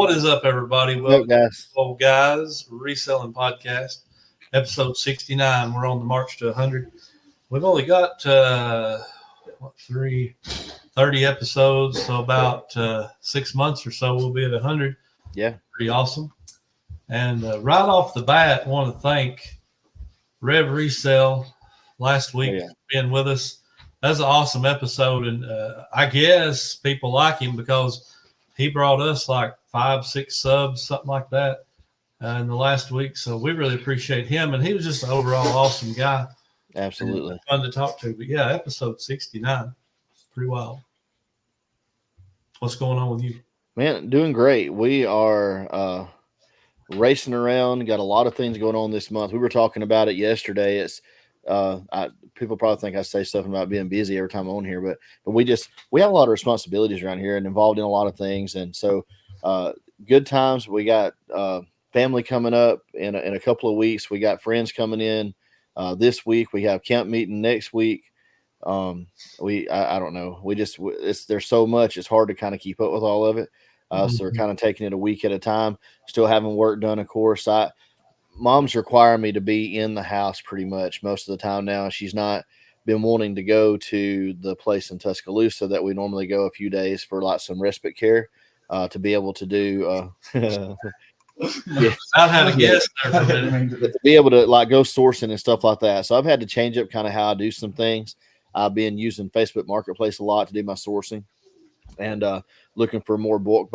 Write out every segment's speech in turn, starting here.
What is up, everybody? Welcome to Old Guys Reselling Podcast, episode 69. We're on the march to 100. We've only got 30 episodes, so about 6 months or so we'll be at 100. Yeah, pretty awesome. And right off the bat, I want to thank Rev Resell last week for being with us. That's an awesome episode, and I guess people like him because he brought us like 5-6 subs, something like that, in the last week. So we really appreciate him, and he was just an overall awesome guy. Absolutely fun to talk to. But yeah, episode 69, it's pretty wild. What's going on with you, man? Doing great. We are racing around. Got a lot of things going on this month. We were talking about it yesterday. It's people probably think I say something about being busy every time I'm on here, but we have a lot of responsibilities around here and involved in a lot of things. And so good times. We got family coming up in a couple of weeks. We got friends coming in this week. We have camp meeting next week. I don't know. There's so much. It's hard to kind of keep up with all of it. So we're kind of taking it a week at a time. Still having work done, of course. Mom's requiring me to be in the house pretty much most of the time now. She's not been wanting to go to the place in Tuscaloosa that we normally go a few days for like some respite care to be able to do. I had a guess there for a minute. To be able to like go sourcing and stuff like that. So I've had to change up kind of how I do some things. I've been using Facebook Marketplace a lot to do my sourcing and looking for more bulk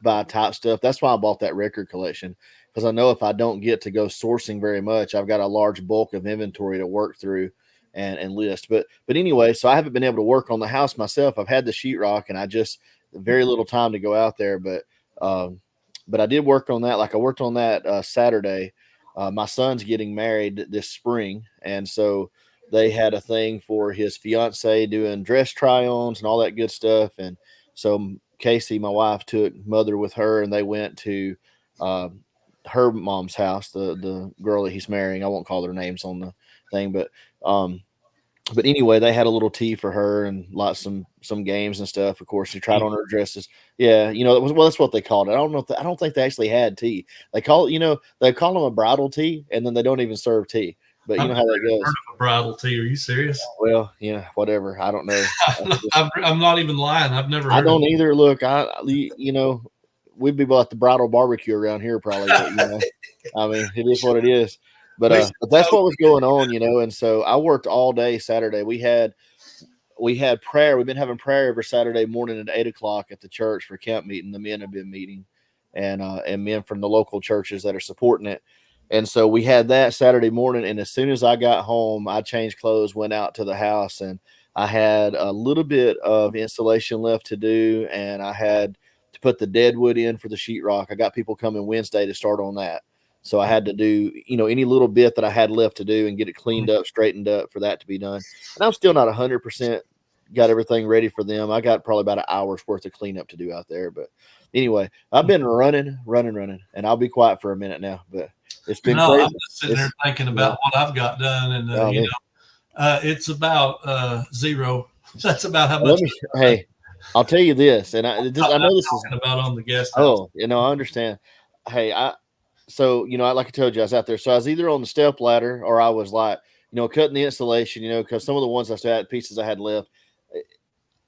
buy type stuff. That's why I bought that record collection, because I know if I don't get to go sourcing very much, I've got a large bulk of inventory to work through and list. But anyway, so I haven't been able to work on the house myself. I've had the sheetrock and I just very little time to go out there. But I did work on that. Like I worked on that Saturday. My son's getting married this spring, and so they had a thing for his fiance doing dress try-ons and all that good stuff. And so Casey, my wife, took Mother with her, and they went to her mom's house, the girl that he's marrying. I won't call their names on the thing, but anyway, they had a little tea for her and some games and stuff. Of course, she tried on her dresses. Yeah, that's what they called it. I don't think they actually had tea. They call them a bridal tea, and then they don't even serve tea. But you know how that goes. Heard of a bridal tea? Are you serious? Well, yeah, whatever. I don't know. I'm not even lying. I've never. I don't either. Look, we'd be about the bridal barbecue around here probably. But, I mean, it is what it is. But that's what was going on, And so I worked all day Saturday. We had prayer. We've been having prayer every Saturday morning at 8:00 at the church for camp meeting. The men have been meeting, and men from the local churches that are supporting it. And so we had that Saturday morning. And as soon as I got home, I changed clothes, went out to the house, and I had a little bit of installation left to do, and I had to put the dead wood in for the sheetrock. I got people coming Wednesday to start on that. So I had to do, any little bit that I had left to do and get it cleaned up, straightened up for that to be done. And I'm still not 100% got everything ready for them. I got probably about an hour's worth of cleanup to do out there. But anyway, I've been running, and I'll be quiet for a minute now. But it's been crazy. I'm just sitting there thinking about what I've got done, and it's about zero. That's about how much. Hey, I'll tell you this, and I know this is about on the guest house. I understand. Hey, like I told you, I was out there. So I was either on the step ladder or I was like, cutting the insulation, because some of the ones I still had pieces I had left.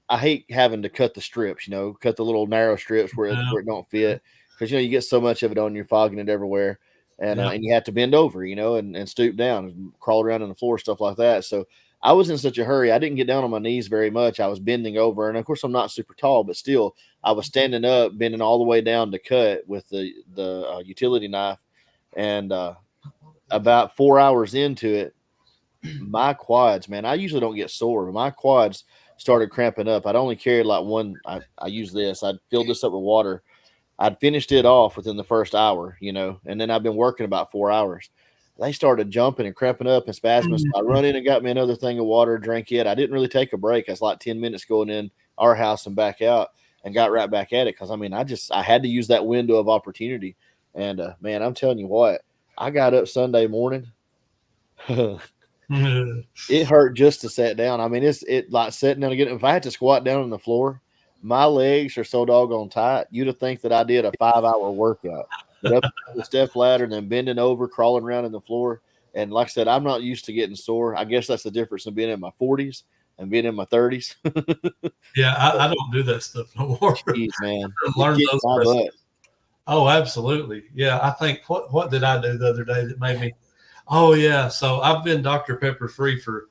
I hate having to cut the strips, cut the little narrow strips where it don't fit, because, you get so much of it on, you're fogging it everywhere. And and you have to bend over, and stoop down and crawl around on the floor, stuff like that. So I was in such a hurry. I didn't get down on my knees very much. I was bending over. And, of course, I'm not super tall, but still I was standing up, bending all the way down to cut with the utility knife. And about 4 hours into it, my quads, man, I usually don't get sore, but my quads started cramping up. I'd only carried like one. I use this. I'd filled this up with water. I'd finished it off within the first hour, and then I've been working about 4 hours. They started jumping and cramping up and spasming. So I run in and got me another thing of water, drank it. I didn't really take a break. I was like 10 minutes going in our house and back out, and got right back at it. Because, I had to use that window of opportunity. And, man, I'm telling you what, I got up Sunday morning. It hurt just to sit down. It like sitting down again. If I had to squat down on the floor, my legs are so doggone tight. You'd have think that I did a 5-hour workout, but up the step ladder and then bending over, crawling around in the floor. And like I said, I'm not used to getting sore. I guess that's the difference in being in my 40s and being in my 30s. Yeah, I don't do that stuff no more. Jeez, man. Learn It's those my lessons. butt. Oh, absolutely. Yeah, I think what did I do the other day that made me? Oh yeah, so I've been Dr. Pepper free for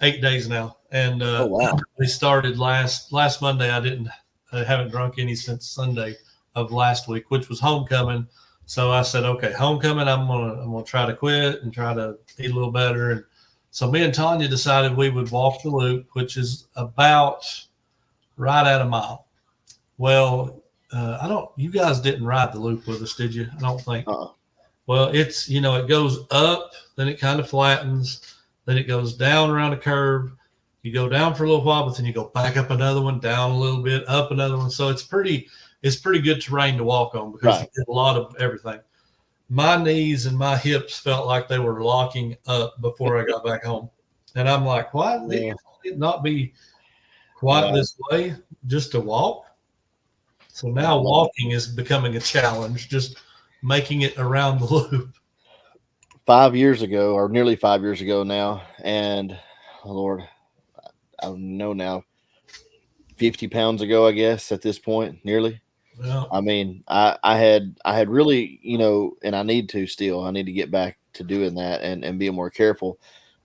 8 days now, and Oh, wow. we started last Monday. I haven't drunk any since Sunday of last week, which was homecoming. So I said, okay, homecoming, I'm gonna try to quit and try to eat a little better. And so me and Tanya decided we would walk the loop, which is about right at a mile. Well, you guys didn't ride the loop with us, did you? I don't think. Well, it's, it goes up, then it kind of flattens, then it goes down around a curve. You go down for a little while, but then you go back up another one, down a little bit, up another one. So it's pretty good terrain to walk on because you get a lot of everything. My knees and my hips felt like they were locking up before I got back home. And I'm like, why would it not be quite this way just to walk? So now walking is becoming a challenge, just making it around the loop. 5 years ago, or nearly 5 years ago now, and Lord, I don't know now, 50 pounds ago, I guess at this point, nearly. Well, I mean, I had really, and I need to get back to doing that and being more careful.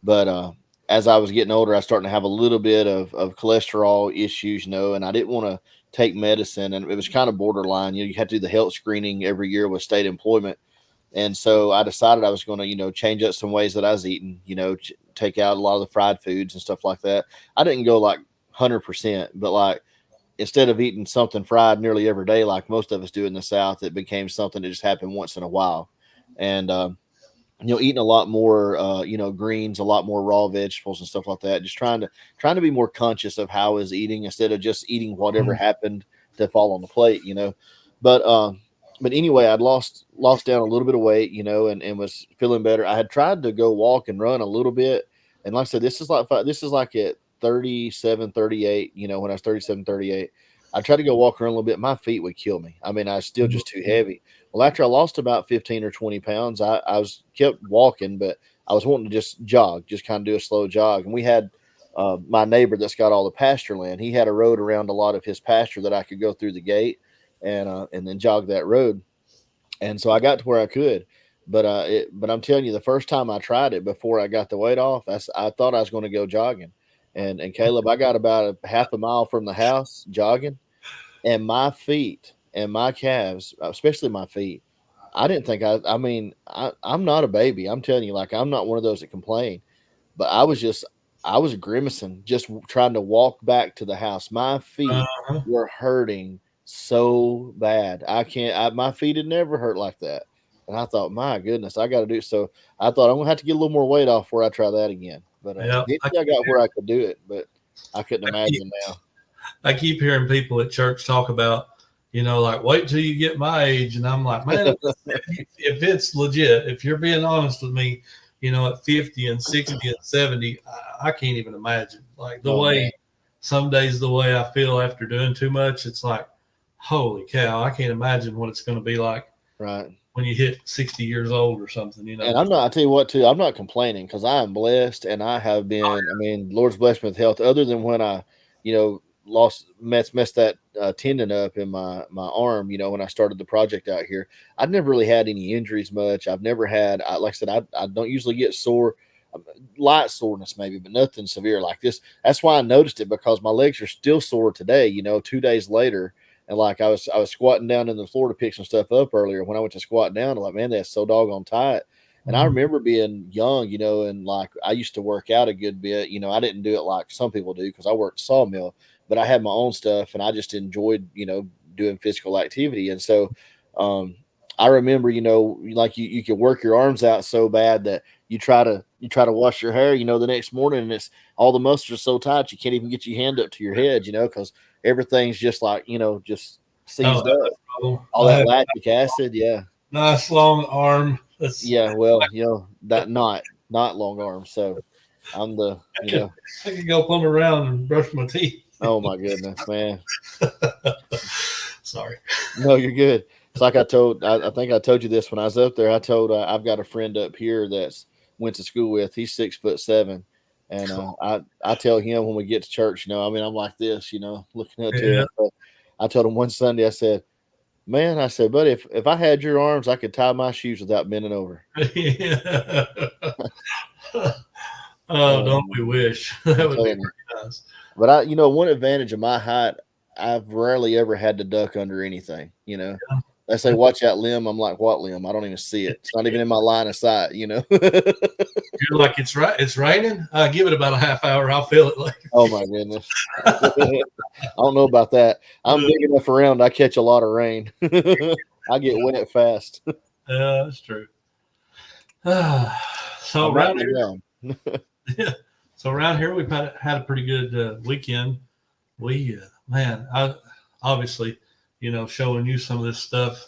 But as I was getting older, I was starting to have a little bit of cholesterol issues, and I didn't want to take medicine, and it was kind of borderline. You had to do the health screening every year with state employment. And so I decided I was going to, change up some ways that I was eating, take out a lot of the fried foods and stuff like that. I didn't go like 100%, but like instead of eating something fried nearly every day, like most of us do in the South, it became something that just happened once in a while. And, eating a lot more, greens, a lot more raw vegetables and stuff like that. Just trying to be more conscious of how I was eating instead of just eating whatever happened to fall on the plate, But anyway, I'd lost down a little bit of weight, and was feeling better. I had tried to go walk and run a little bit. And like I said, this is like at 37, 38, when I was 37, 38, I tried to go walk around a little bit. My feet would kill me. I mean, I was still just too heavy. Well, after I lost about 15 or 20 pounds, I kept walking, but I was wanting to just jog, just kind of do a slow jog. And we had my neighbor that's got all the pasture land. He had a road around a lot of his pasture that I could go through the gate and then jog that road. And so I got to where I could, but I'm telling you, the first time I tried it before I got the weight off, I thought I was going to go jogging. And Caleb, I got about a half a mile from the house jogging, and my feet and my calves, especially my feet, I didn't think I'm not a baby. I'm telling you, like, I'm not one of those that complain, but I was grimacing, just trying to walk back to the house. My feet were hurting so bad. My feet had never hurt like that. And I thought, my goodness, I got to do so. I thought I'm gonna have to get a little more weight off before I try that again. But I got where I could do it, but I couldn't imagine now. I keep hearing people at church talk about, like, wait till you get my age. And I'm like, man, if it's legit, if you're being honest with me, at 50 and 60 and 70, I can't even imagine. Like some days the way I feel after doing too much, it's like, holy cow, I can't imagine what it's going to be like when you hit 60 years old or something, And I tell you what, too, I'm not complaining because I am blessed and I have been, I mean, Lord's blessed me with health other than when I, messed that tendon up in my arm, when I started the project out here. I've never really had any injuries much. I've never had, like I said, I don't usually get sore, light soreness maybe, but nothing severe like this. That's why I noticed it, because my legs are still sore today, 2 days later. And like I was squatting down in the floor to pick some stuff up earlier. When I went to squat down, I'm like, man, that's so doggone tight. And I remember being young, and like I used to work out a good bit. I didn't do it like some people do because I worked sawmill, but I had my own stuff and I just enjoyed, doing physical activity. And so I remember, like you can work your arms out so bad that you try to wash your hair, the next morning, and it's all the muscles are so tight you can't even get your hand up to your head, because everything's just like, just seized up. All that lactic acid, yeah. Nice long arm. Well, that not long arm. So I'm the, I could go plumb around and brush my teeth. Oh my goodness, man. Sorry. No, you're good. It's like I think I told you this when I was up there. I told I've got a friend up here that's went to school with. He's 6'7", and I tell him when we get to church, I'm like this, looking up to him. I told him one Sunday, I said, "Man," I said, "buddy, if I had your arms, I could tie my shoes without bending over." Yeah. Oh, don't we wish? That would be pretty nice. But one advantage of my height, I've rarely ever had to duck under anything. Yeah. They say, "Watch that limb." I'm like, "What limb? I don't even see it. It's not even in my line of sight." You're like, it's raining. Give it about a half hour. I'll feel it later. Oh my goodness. I don't know about that. I'm big enough around. I catch a lot of rain. I get wet fast. Yeah, that's true. So around here, yeah. So around here, we've had a pretty good weekend. We, I obviously, showing you some of this stuff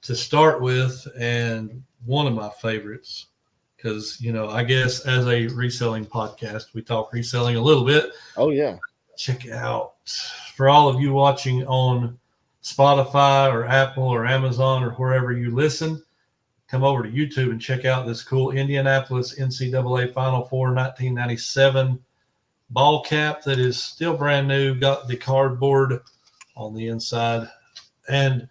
to start with, and one of my favorites, because, I guess as a reselling podcast, we talk reselling a little bit. Oh, yeah. Check it out. For all of you watching on Spotify or Apple or Amazon or wherever you listen, come over to YouTube and check out this cool Indianapolis NCAA Final Four 1997 ball cap that is still brand new, got the cardboard on the inside. And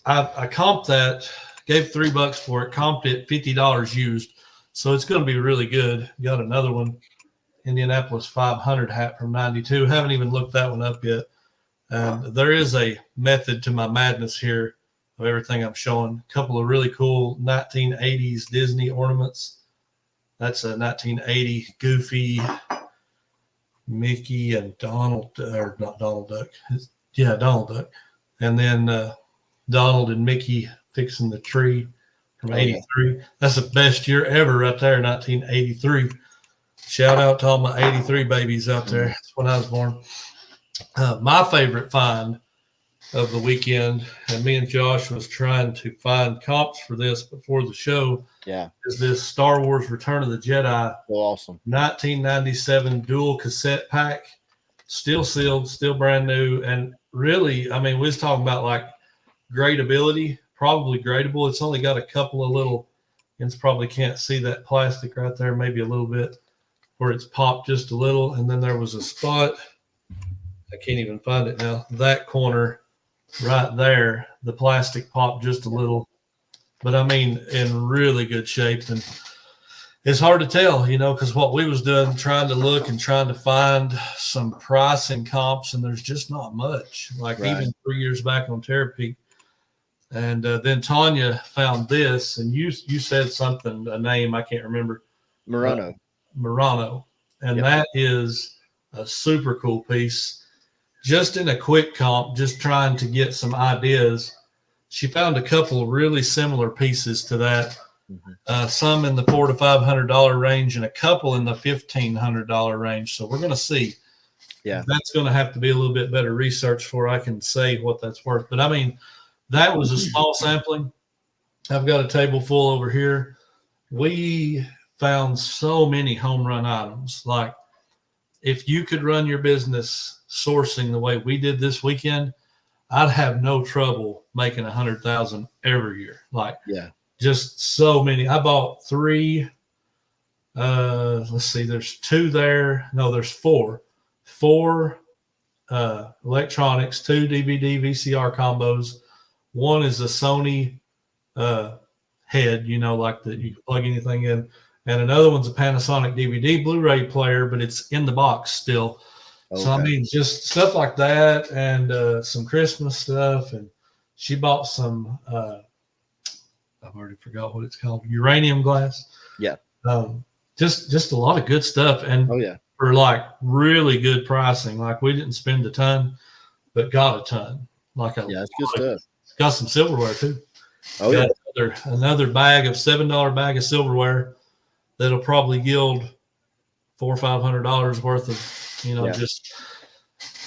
I comped that, gave $3 for it, comped it $50 used. So it's going to be really good. Got another one, Indianapolis 500 hat from 92. Haven't even looked that one up yet. There is a method to my madness here of everything I'm showing. A couple of really cool 1980s Disney ornaments. That's a 1980 Goofy, Mickey, and Donald, or not Donald Duck. Yeah, Donald Duck. And then Donald and Mickey fixing the tree from 83. Yeah. That's the best year ever right there, 1983. Shout out to all my 83 babies out there. That's when I was born. My favorite find of the weekend, and me and Josh was trying to find comps for this before the show. Yeah, is this Star Wars Return of the Jedi. So awesome. 1997 dual cassette pack, still sealed, still brand new. And really, we was talking about like gradability, probably gradable. It's only got a couple of little, and probably can't see that plastic right there, maybe a little bit where it's popped just a little. And then there was a spot, I can't even find it now, that corner right there, the plastic popped just a little, but in really good shape. And it's hard to tell, because what we was doing, trying to look and trying to find some pricing comps, and there's just not much. Like right. Even 3 years back on Terrapeak. And then Tanya found this, and you said something, a name I can't remember. Murano. And yep. That is a super cool piece. Just in a quick comp, just trying to get some ideas, she found a couple of really similar pieces to that. Mm-hmm. Some in the $400 to $500 range and a couple in the $1,500 range. So we're going to see. Yeah, that's going to have to be a little bit better research before I can say what that's worth. But that was a small sampling. I've got a table full over here. We found so many home run items. Like if you could run your business sourcing the way we did this weekend, I'd have no trouble making 100,000 every year. Like, yeah, just so many. I bought 3. Let's see, there's 2 there. No, there's 4. 4 electronics, 2 DVD VCR combos. One is a Sony head, like that you can plug anything in. And another one's a Panasonic DVD Blu-ray player, but it's in the box still. Okay. So, just stuff like that and some Christmas stuff. And she bought some, I've already forgot what it's called, uranium glass. Yeah. Just a lot of good stuff. And for like really good pricing. Like we didn't spend a ton, but got a ton. It's good stuff. Got some silverware too. Oh, got another bag of $7 bag of silverware that'll probably yield $400 or $500 worth of, just.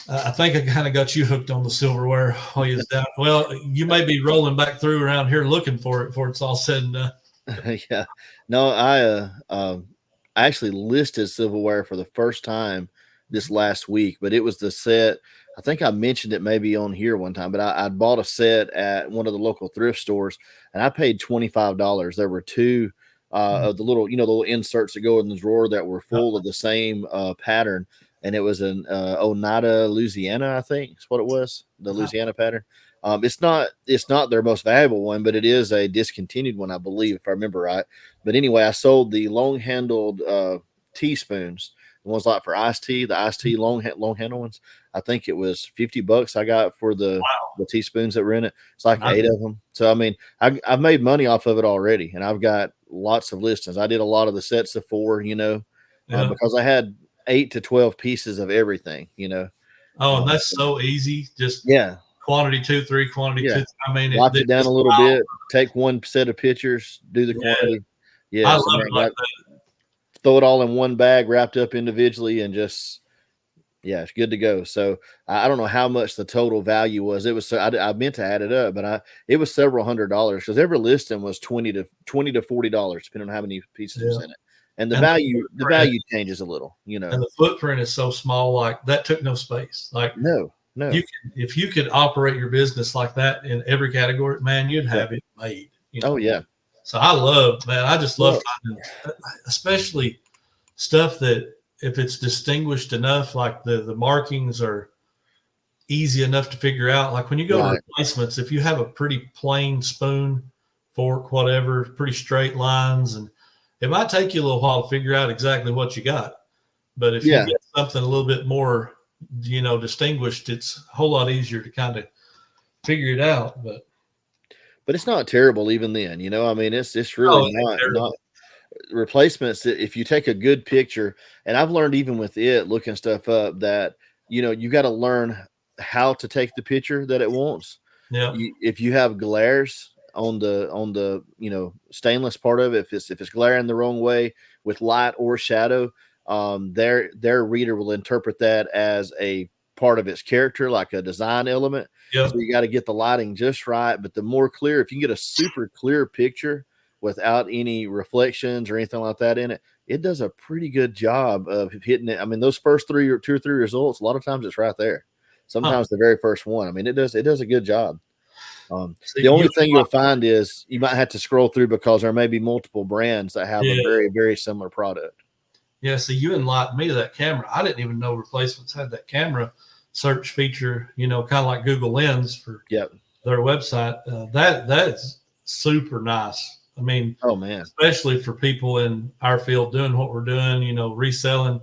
I think I kind of got you hooked on the silverware while you was down. Well, you may be rolling back through around here looking for it before it's all said and done. Yeah, no, I actually listed silverware for the first time this last week, but it was the set. I think I mentioned it maybe on here one time, but I bought a set at one of the local thrift stores, and I paid $25. There were two of the little, the little inserts that go in the drawer that were full of the same pattern, and it was an Oneida, Louisiana, I think is what it was, the Louisiana pattern. It's not their most valuable one, but it is a discontinued one, I believe, if I remember right. But anyway, I sold the long-handled teaspoons, the ones like for iced tea, the iced tea long handle ones. I think it was $50 I got for the teaspoons that were in it. It's like 8 of them. So, I mean, I've made money off of it already, and I've got lots of listings. I did a lot of the sets of 4, because I had 8 to 12 pieces of everything, Oh, and that's so easy. Just quantity 2, 3, quantity 2. I mean, watch it down a little bit, take one set of pictures, do the quantity. Yeah, I love it like that. Throw it all in one bag, wrapped up individually, and just it's good to go. So I don't know how much the total value was. It was I meant to add it up, but it was several $100s because every listing was $20 to $40 depending on how many pieces was in it. And the value changes a little, And the footprint is so small, like that took no space. Like no. If you could operate your business like that in every category, man, you'd have it made. Oh yeah. So I just love finding, especially stuff that if it's distinguished enough, like the markings are easy enough to figure out. Like when you go to replacements, if you have a pretty plain spoon, fork, whatever, pretty straight lines, and it might take you a little while to figure out exactly what you got. But if you get something a little bit more, distinguished, it's a whole lot easier to kind of figure it out. But it's not terrible even then, I mean, it's really not replacements. If you take a good picture, and I've learned even with it looking stuff up that, you got to learn how to take the picture that it wants. Yeah. If you have glares on the stainless part of it, if it's glaring the wrong way with light or shadow, their reader will interpret that as a part of its character, like a design element. Yep. So you got to get the lighting just right. But the more clear, if you can get a super clear picture without any reflections or anything like that in it, it does a pretty good job of hitting it. I mean, those first 2 or 3 results, a lot of times it's right there. Sometimes the very first one. I mean, it does a good job. The only thing you'll find is you might have to scroll through because there may be multiple brands that have a very, very similar product. Yeah. See, you enlightened me to that camera. I didn't even know replacements had that camera search feature, kind of like Google Lens for their website. That's super nice. I mean, oh man, especially for people in our field doing what we're doing, reselling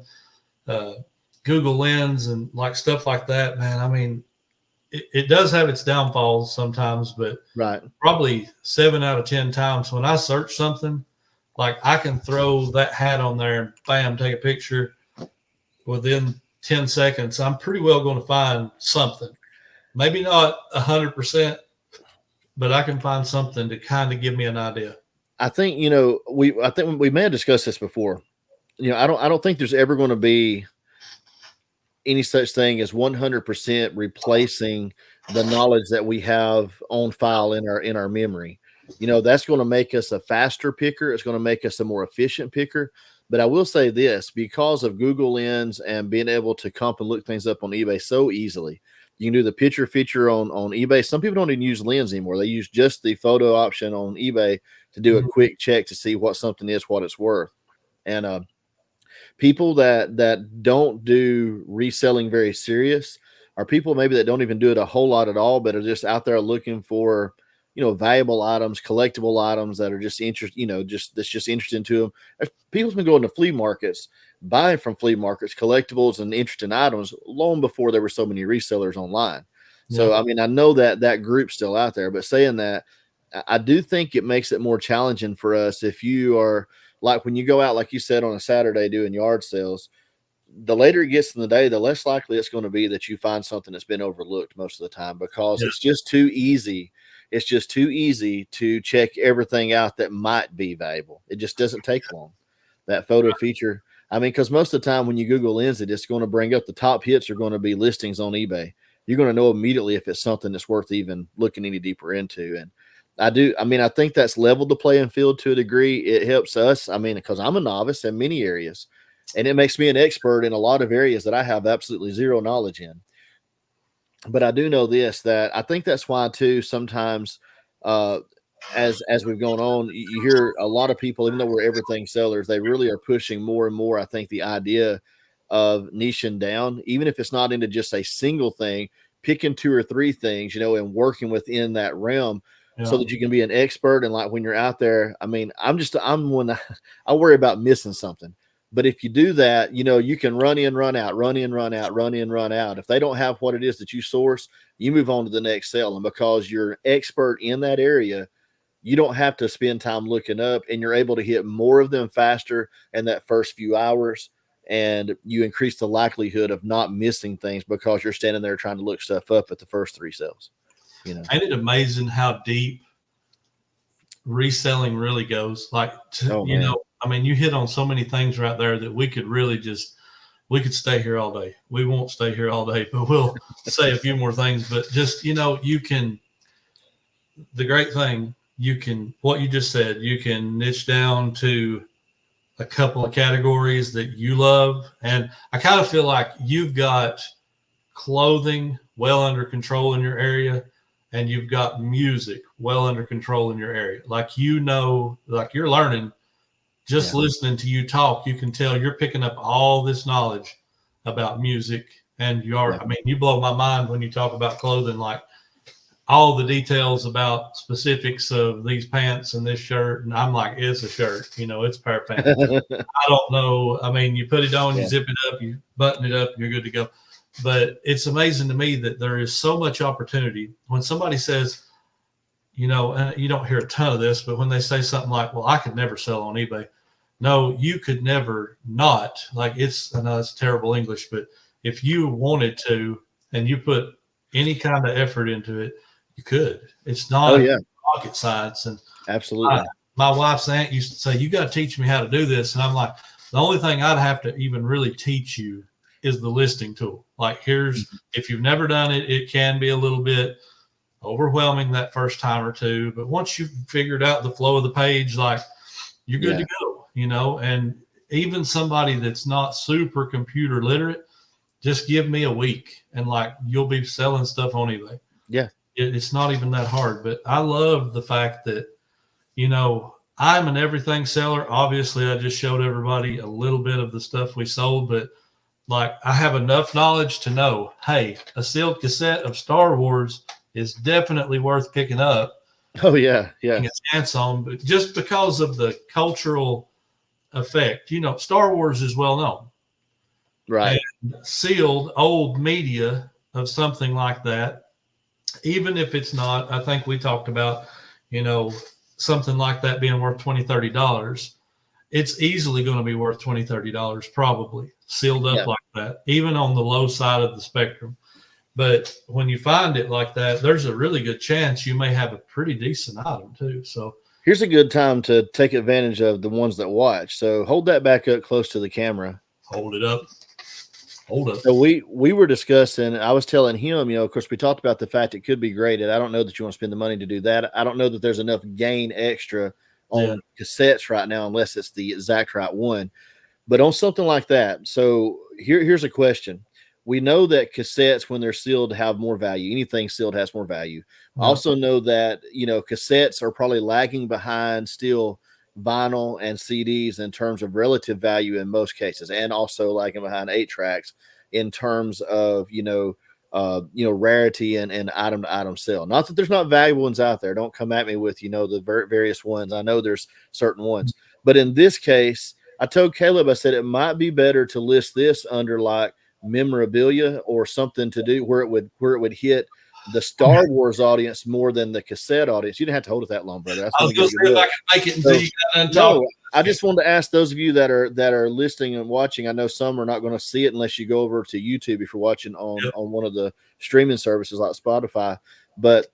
Google Lens and like stuff like that, man. I mean, it does have its downfalls sometimes, but probably 7 out of 10 times when I search something, like I can throw that hat on there and bam, take a picture within 10 seconds. I'm pretty well going to find something. Maybe not 100%, but I can find something to kind of give me an idea. I think, I think we may have discussed this before. I don't think there's ever going to be any such thing as 100% replacing the knowledge that we have on file in our memory. That's going to make us a faster picker. It's going to make us a more efficient picker. But I will say this, because of Google Lens and being able to comp and look things up on eBay so easily, you can do the picture feature on eBay. Some people don't even use Lens anymore. They use just the photo option on eBay to do a quick check to see what something is, what it's worth. And people that don't do reselling very serious are people maybe that don't even do it a whole lot at all, but are just out there looking for, valuable items, collectible items that are just that's just interesting to them. People's been going to flea markets, buying from flea markets, collectibles and interesting items long before there were so many resellers online. So, I mean, I know that group's still out there, but saying that, I do think it makes it more challenging for us if you are like when you go out, like you said, on a Saturday doing yard sales. The later it gets in the day, the less likely it's going to be that you find something that's been overlooked most of the time because it's just too easy. It's just too easy to check everything out that might be valuable. It just doesn't take long. That photo feature. I mean, because most of the time when you Google Lens, it's going to bring up the top hits are going to be listings on eBay. You're going to know immediately if it's something that's worth even looking any deeper into. And I think that's leveled the playing field to a degree. It helps us. I mean, because I'm a novice in many areas. And it makes me an expert in a lot of areas that I have absolutely zero knowledge in. But I do know this, that I think that's why too, sometimes, as we've gone on, you hear a lot of people, even though we're everything sellers, they really are pushing more and more, I think, the idea of niching down, even if it's not into just a single thing, picking 2 or 3 things, and working within that realm so that you can be an expert. And like when you're out there, I mean, I'm one that I worry about missing something. But if you do that, you can run in, run out, run in, run out, run in, run out. If they don't have what it is that you source, you move on to the next sale. And because you're expert in that area, you don't have to spend time looking up, and you're able to hit more of them faster in that first few hours. And you increase the likelihood of not missing things because you're standing there trying to look stuff up at the first 3 sales. Ain't it amazing how deep reselling really goes? Like, I mean, you hit on so many things right there that we could really we could stay here all day. We won't stay here all day, but we'll say a few more things. But just, you can, the great thing, what you just said, you can niche down to a couple of categories that you love. And I kind of feel like you've got clothing well under control in your area, and you've got music well under control in your area. Like, like you're learning just listening to you talk. You can tell you're picking up all this knowledge about music, and I mean, you blow my mind when you talk about clothing, like all the details about specifics of these pants and this shirt. And I'm like, it's a shirt, it's a pair of pants. I don't know. I mean, you put it on, you zip it up, you button it up, you're good to go. But it's amazing to me that there is so much opportunity when somebody says, and you don't hear a ton of this, but when they say something like, well, I could never sell on eBay. No, you could never not. Like, I know it's terrible English, but if you wanted to and you put any kind of effort into it, you could. It's not rocket science. And absolutely. My wife's aunt used to say, you got to teach me how to do this. And I'm like, the only thing I'd have to even really teach you is the listing tool. Like, if you've never done it, it can be a little bit overwhelming that first time or two. But once you've figured out the flow of the page, like, you're good to go, and even somebody that's not super computer literate, just give me a week and like, you'll be selling stuff on eBay. Yeah. It's not even that hard. But I love the fact that, I'm an everything seller. Obviously, I just showed everybody a little bit of the stuff we sold, but like, I have enough knowledge to know, hey, a sealed cassette of Star Wars is definitely worth picking up. Oh, yeah. Yeah. A chance on, but just because of the cultural effect, Star Wars is well known. Right. And sealed old media of something like that, even if it's not, I think we talked about, something like that being worth $20, $30, it's easily going to be worth $20, $30 probably sealed up like that, even on the low side of the spectrum. But when you find it like that, there's a really good chance you may have a pretty decent item too. So here's a good time to take advantage of the ones that watch. So hold that back up close to the camera. Hold it up. So we were discussing, I was telling him, of course, we talked about the fact it could be graded. I don't know that you want to spend the money to do that. I don't know that there's enough gain extra on cassettes right now, unless it's the exact right one. But on something like that, so here's a question. We know that cassettes, when they're sealed, have more value. Anything sealed has more value. I also know that, cassettes are probably lagging behind still vinyl and CDs in terms of relative value in most cases, and also lagging behind 8-tracks in terms of, rarity and item to item sale. Not that there's not valuable ones out there. Don't come at me with, the various ones. I know there's certain ones, but in this case, I told Caleb, I said, it might be better to list this under like memorabilia or something to do where it would hit the Star Wars audience more than the cassette audience. You didn't have to hold it that long, brother. I was going to see if I can make it until you got done talking. I just wanted to ask those of you that are listening and watching. I know some are not going to see it unless you go over to YouTube if you're watching on one of the streaming services like Spotify. But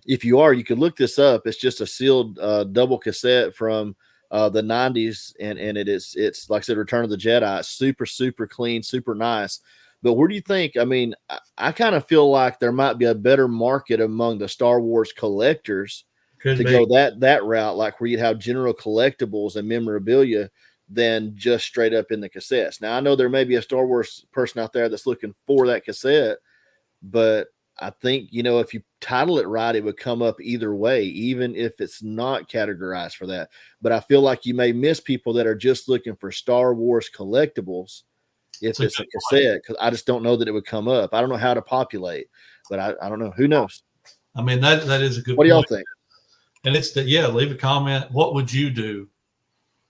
if you are, you could look this up. It's just a sealed double cassette from the 90s, and it's like I said, Return of the Jedi. It's super, super clean, super nice. But where do you think? I mean, I kind of feel like there might be a better market among the Star Wars collectors go that route, like where you'd have general collectibles and memorabilia than just straight up in the cassettes. Now I know there may be a Star Wars person out there that's looking for that cassette, but I think, if you title it right, it would come up either way, even if it's not categorized for that. But I feel like you may miss people that are just looking for Star Wars collectibles if it's a cassette, because I just don't know that it would come up. I don't know how to populate, but I don't know. Who knows? I mean, that is a good What do y'all point. think? And leave a comment. What would you do?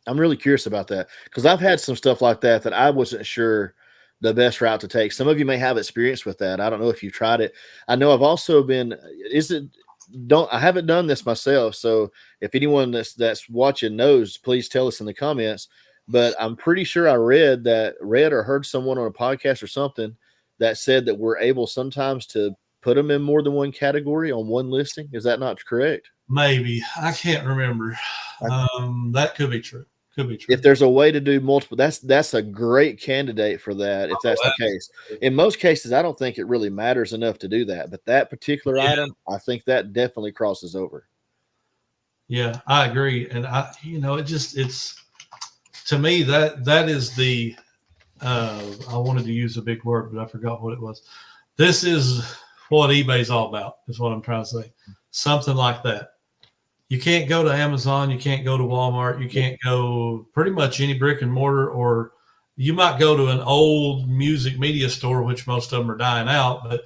I'm really curious about that, because I've had some stuff like that I wasn't sure the best route to take. Some of you may have experience with that. I don't know if you've tried it. I know I've also been, I haven't done this myself. So if anyone that's watching knows, please tell us in the comments. But I'm pretty sure I read or heard someone on a podcast or something that said that we're able sometimes to put them in more than one category on one listing. Is that not correct? Maybe. I can't remember. That could be true. Could be true. If there's a way to do multiple, that's a great candidate for that. If that's the case, in most cases, I don't think it really matters enough to do that. But that particular item, I think that definitely crosses over. Yeah, I agree. And it's to me that is the, I wanted to use a big word, but I forgot what it was. This is what eBay's all about, is what I'm trying to say. Something like that. You can't go to Amazon. You can't go to Walmart. You can't go pretty much any brick and mortar, or you might go to an old music media store, which most of them are dying out, but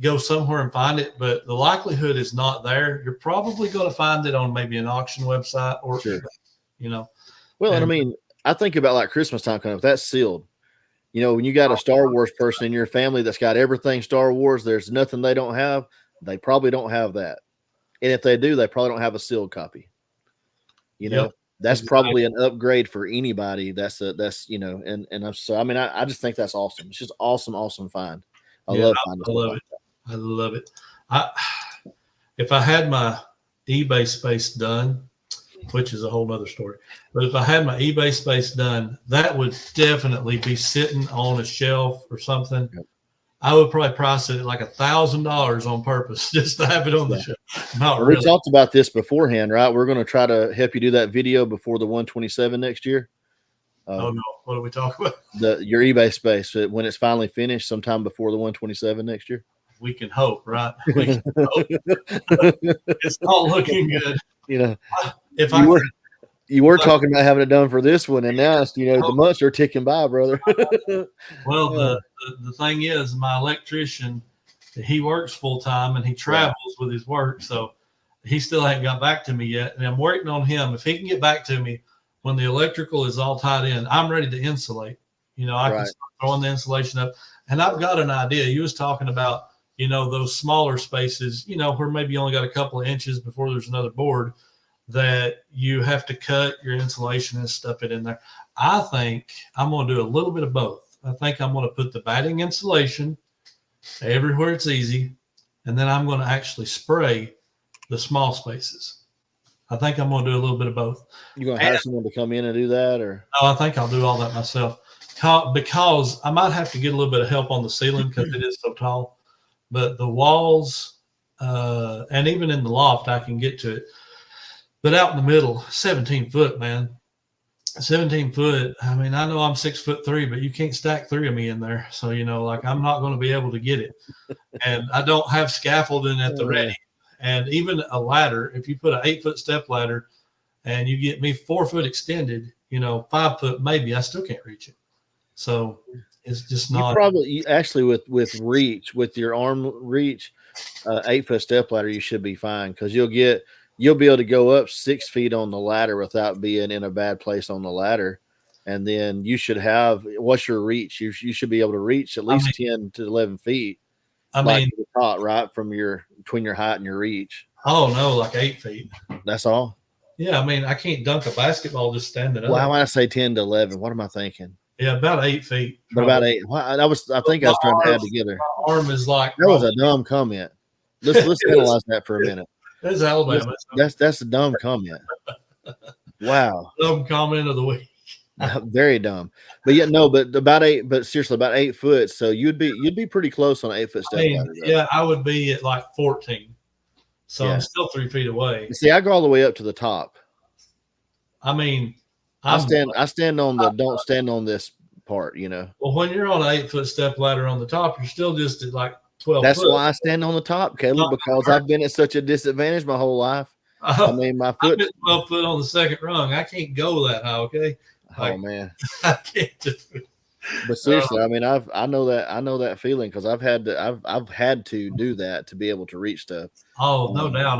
go somewhere and find it. But the likelihood is not there. You're probably going to find it on maybe an auction website or, sure. Well, and I mean, I think about like Christmas time coming up, that's sealed. When you got a Star Wars person in your family that's got everything Star Wars, there's nothing they don't have. They probably don't have that. And if they do, they probably don't have a sealed copy. That's probably an upgrade for anybody. I just think that's awesome. It's just awesome find. I love it. I love it. If I had my eBay space done, which is a whole nother story, but if I had my eBay space done, that would definitely be sitting on a shelf or something. Yep. I would probably price it at like $1,000 on purpose just to have it on the show. We talked about this beforehand, right? We're going to try to help you do that video before the 127 next year. Oh no! What are we talking about? Your eBay space when it's finally finished, sometime before the 127 next year. We can hope, right? We can hope. It's all looking good. You were talking about having it done for this one, and now it's, the months are ticking by, brother. Well, the thing is, my electrician, he works full time and he travels with his work, so he still hasn't got back to me yet. And I'm waiting on him. If he can get back to me when the electrical is all tied in, I'm ready to insulate. I can start throwing the insulation up, and I've got an idea. You was talking about, those smaller spaces, where maybe you only got a couple of inches before there's another board, that you have to cut your insulation and stuff it in there. I think I'm going to do a little bit of both. I think I'm going to put the batting insulation everywhere it's easy, and then I'm going to actually spray the small spaces. I think I'm going to do a little bit of both. You going to hire someone to come in and do that, or? No, I think I'll do all that myself, because I might have to get a little bit of help on the ceiling because it is so tall. But the walls, and even in the loft, I can get to it. But out in the middle, 17 foot, man. 17 foot. I mean, I know I'm 6'3", but you can't stack three of me in there. So, I'm not going to be able to get it. And I don't have scaffolding at the ready. And even a ladder, if you put an 8-foot step ladder and you get me 4 foot extended, 5 foot maybe, I still can't reach it. So it's just not. You probably actually with reach, with your arm reach, 8-foot step ladder, you should be fine, because you'll be able to go up 6 feet on the ladder without being in a bad place on the ladder. And then you should have, what's your reach? You should be able to reach at least 10 to 11 feet. The top, right, from between your height and your reach. Oh no, like 8 feet. That's all? Yeah, I mean, I can't dunk a basketball just standing up. Well, when I say 10 to 11, what am I thinking? Yeah, about 8 feet. But about 8. Well, I think I was trying to add together. My arm is like. That was a dumb comment. Let's analyze that for a minute. That's Alabama. That's a dumb comment. Wow. Dumb comment of the week. Very dumb. But yeah, no, but about 8, but seriously, about 8 foot. So you'd be pretty close on an 8-foot step ladder. Yeah, I would be at like 14. So I'm still 3 feet away. See, I go all the way up to the top. I mean, I stand on the don't stand on this part, you know. Well, when you're on an 8-foot step ladder on the top, you're still just at like 12 That's foot. why I stand on the top, Caleb, because I've been at such a disadvantage my whole life. I mean, my foot. I'm at 12 foot on the second rung. I can't go that high. Okay. Oh man, I can't do it. But seriously, I mean, I know that feeling because I've had to do that to be able to reach stuff. Oh, no doubt.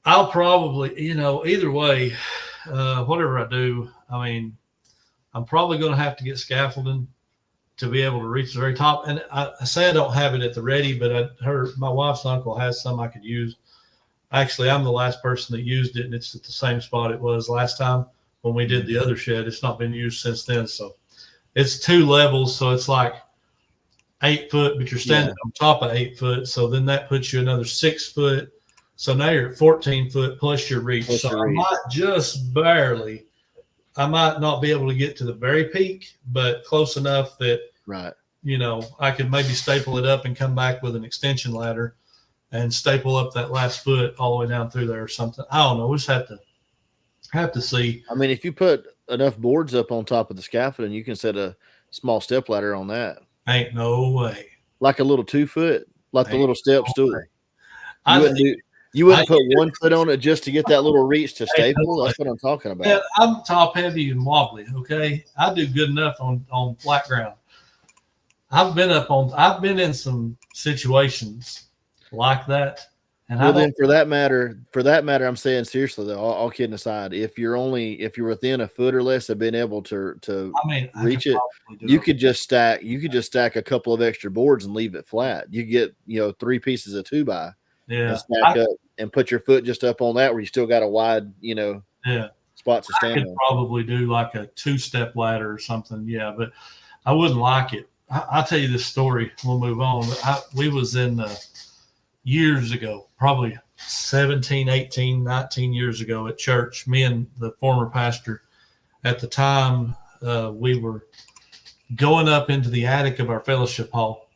I'll probably, either way, whatever I do, I mean, I'm probably going to have to get scaffolding to be able to reach the very top. And I say I don't have it at the ready, but my wife's uncle has some I could use. Actually, I'm the last person that used it, and it's at the same spot it was last time when we did the other shed. It's not been used since then. So it's 2 levels. So it's like 8 foot, but you're standing on top of 8 foot. So then that puts you another 6 foot. So now you're at 14 foot plus your reach. I might just barely, I might not be able to get to the very peak, but close enough that, I could maybe staple it up and come back with an extension ladder and staple up that last foot all the way down through there or something. I don't know. We just have to see. I mean, if you put enough boards up on top of the scaffolding, you can set a small step ladder on that. Ain't no way. Like a little 2 foot, like the little step stool. You wouldn't put 1 foot on it just to get that little reach to staple? That's what I'm talking about. Yeah, I'm top heavy and wobbly, okay? I do good enough on flat ground. I've been in some situations like that. And then for that matter, I'm saying seriously though, all kidding aside, if you're within a foot or less of being able to reach it, you could just stack a couple of extra boards and leave it flat. You get 3 pieces of 2x. And stack up and put your foot just up on that where you still got a wide, spot to stand on. I could probably do like a 2-step ladder or something. Yeah, but I wouldn't like it. I'll tell you this story. We'll move on. We was in years ago, probably 17, 18, 19 years ago at church. Me and the former pastor at the time, we were going up into the attic of our fellowship hall.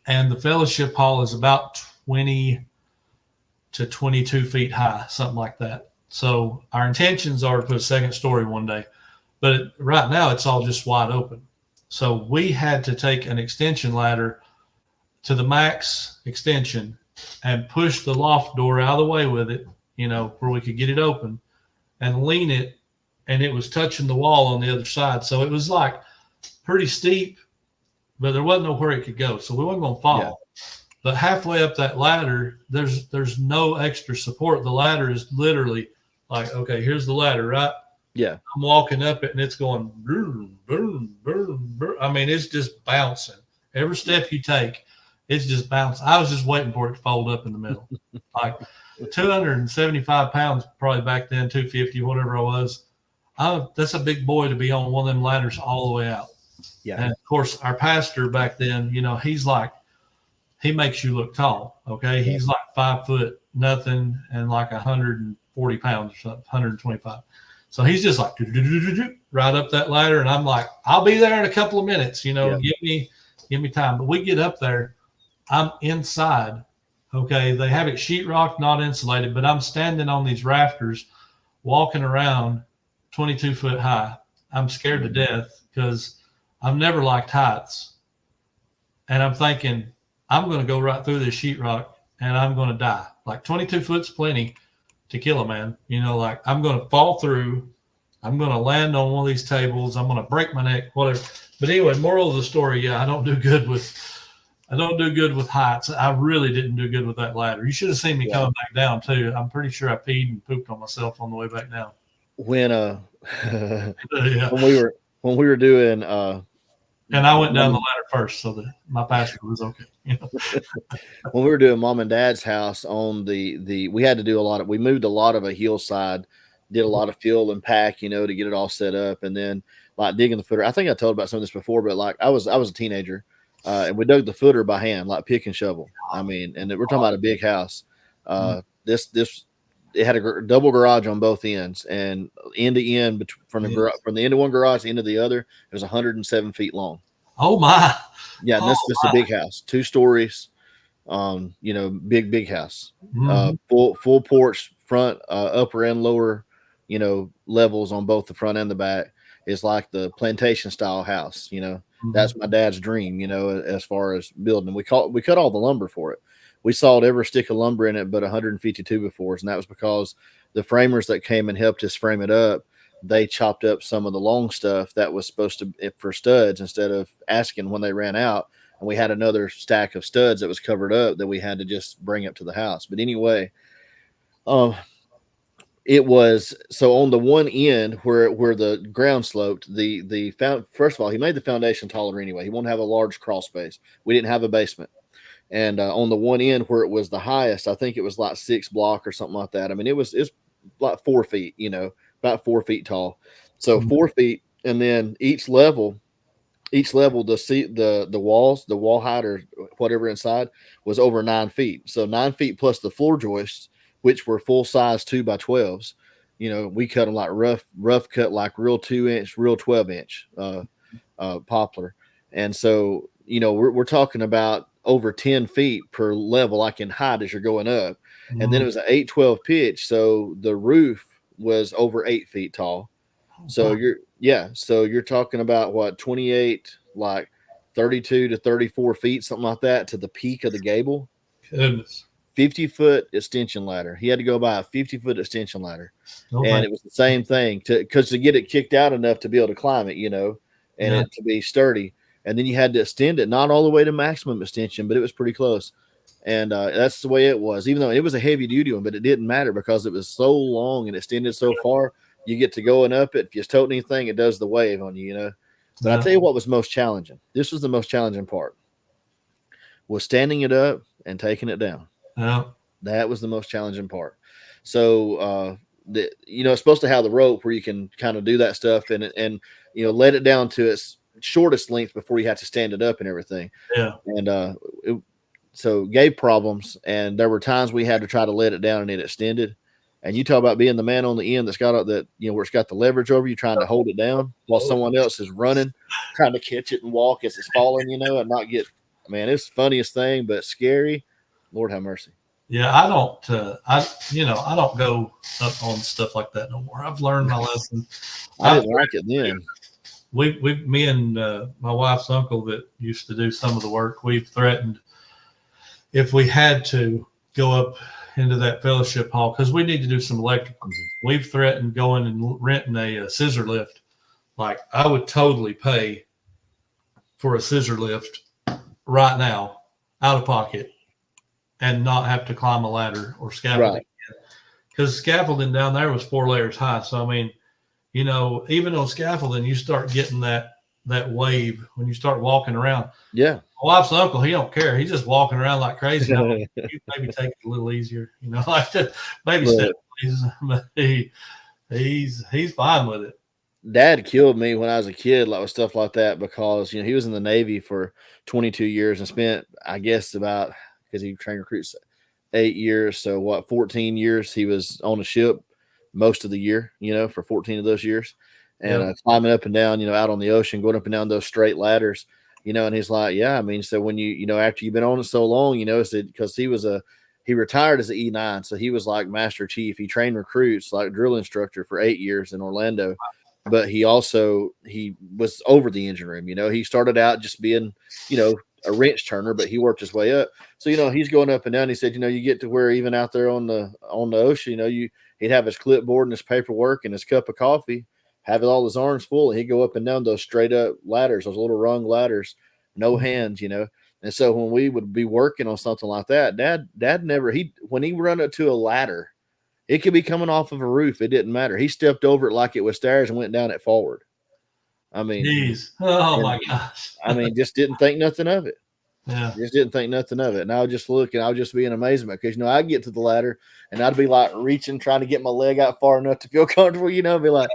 And the fellowship hall is about 20 to 22 feet high, something like that. So our intentions are to put a second story one day, but right now it's all just wide open. So we had to take an extension ladder to the max extension and push the loft door out of the way with it, where we could get it open and lean it. And it was touching the wall on the other side. So it was like pretty steep, but there wasn't nowhere it could go. So we wasn't going to fall. Yeah. But halfway up that ladder, there's no extra support. The ladder is literally like, okay, here's the ladder, right? Yeah. I'm walking up it and it's going boom, boom, boom, boom. I mean, it's just bouncing. Every step you take, it's just bouncing. I was just waiting for it to fold up in the middle. Like 275 pounds, probably back then, 250, whatever I was. That's a big boy to be on one of them ladders all the way out. Yeah. And of course, our pastor back then, he's like, he makes you look tall. Okay. He's like 5 foot nothing and like 140 pounds or something, 125. So he's just like right up that ladder. And I'm like, I'll be there in a couple of minutes, give me time. But we get up there, I'm inside. Okay. They have it sheetrock, not insulated, but I'm standing on these rafters, walking around 22 foot high. I'm scared to death because I've never liked heights. And I'm thinking, I'm going to go right through this sheetrock and I'm going to die. Like 22 foot's plenty to kill a man. Like I'm going to fall through. I'm going to land on one of these tables. I'm going to break my neck, whatever. But anyway, moral of the story, I don't do good with heights. I really didn't do good with that ladder. You should have seen me coming back down too. I'm pretty sure I peed and pooped on myself on the way back down. When when we were doing and I went down the ladder first, so that my pastor was okay. When we were doing mom and dad's house on we had to do we moved a lot of a hillside, did a lot of fill and pack, to get it all set up. And then like digging the footer. I think I told about some of this before, but like I was a teenager and we dug the footer by hand, like pick and shovel. I mean, and we're talking about a big house. It had a double garage on both ends, and end to end from the end of one garage to the end of the other, it was 107 feet long. Oh my! Yeah, and that's a big house, 2 stories. Big house. Full porch, front, upper and lower, levels on both the front and the back. It's like the plantation style house. That's my dad's dream, as far as building. We cut all the lumber for it. We sawed every stick of lumber in it but 152 before, and that was because the framers that came and helped us frame it up, they chopped up some of the long stuff that was supposed to for studs instead of asking when they ran out. And we had another stack of studs that was covered up that we had to just bring up to the house. But anyway, it was so on the one end where the ground sloped, first of all, he made the foundation taller anyway. He wanted to have a large crawl space. We didn't have a basement. And on the one end where it was the highest, I think it was like 6 block or something like that. I mean, it's like 4 feet, about 4 feet tall. So 4 feet, and then each level, the walls, the wall height or whatever inside was over 9 feet. So 9 feet plus the floor joists, which were full size 2x12s. We cut them like rough cut, like real 2-inch, real 12-inch poplar. And so, we're talking about over 10 feet per level, like in height as you're going up. Mm-hmm. And then it was an 8-12 pitch. So the roof was over 8 feet tall. So you're talking about what, 28, like 32 to 34 feet, something like that, to the peak of the gable. Goodness. 50-foot extension ladder. He had to go buy a 50-foot extension ladder. Okay. And it was the same thing to get it kicked out enough to be able to climb it, and it to be sturdy. And then you had to extend it, not all the way to maximum extension, but it was pretty close. And that's the way it was, even though it was a heavy duty one, but it didn't matter because it was so long and extended so far. You get to going up it. If you tote anything, it does the wave on you, But I'll tell you what was most challenging. This was the most challenging part, was standing it up and taking it down. Yeah. That was the most challenging part. So, it's supposed to have the rope where you can kind of do that stuff and let it down to its shortest length before you have to stand it up and everything. Yeah. And so it gave problems, and there were times we had to try to let it down and it extended. And you talk about being the man on the end that's got that, where it's got the leverage over you, trying to hold it down while someone else is running, trying to catch it and walk as it's falling, and not get. Man, it's the funniest thing, but scary. Lord have mercy. Yeah, I don't go up on stuff like that no more. I've learned my lesson. I didn't like it then. Me and my wife's uncle that used to do some of the work, we've threatened if we had to go up into that fellowship hall, because we need to do some electrical. We've threatened going and renting a scissor lift. Like, I would totally pay for a scissor lift right now out of pocket and not have to climb a ladder or scaffolding. Right. Because scaffolding down there was 4 layers high. So, I mean, even on scaffolding, you start getting that wave when you start walking around. Yeah. My wife's uncle, he don't care. He's just walking around like crazy. You maybe take it a little easier, like just maybe step, but he's fine with it. Dad killed me when I was a kid, like with stuff like that, because he was in the Navy for 22 years and spent, I guess, about, because he trained recruits 8 years, so 14 years he was on a ship most of the year, for 14 of those years, and climbing up and down, out on the ocean, going up and down those straight ladders, and he's like, yeah, I mean, so when after you've been on it so long, because he retired as an E9, so he was like Master Chief. He trained recruits like drill instructor for 8 years in Orlando, but he was over the engine room. He started out just being, a wrench turner, but he worked his way up. So, he's going up and down. He said, you get to where even out there on the ocean, he'd have his clipboard and his paperwork and his cup of coffee, have all his arms full, and he'd go up and down those straight up ladders, those little rung ladders, no hands, And so when we would be working on something like that, Dad never, when he run up to a ladder, it could be coming off of a roof. It didn't matter. He stepped over it like it was stairs and went down it forward. I mean, jeez. Oh my gosh. I mean, just didn't think nothing of it. Yeah. Just didn't think nothing of it. And I would just look and I would just be in amazement because, I'd get to the ladder and I'd be like reaching, trying to get my leg out far enough to feel comfortable, be like,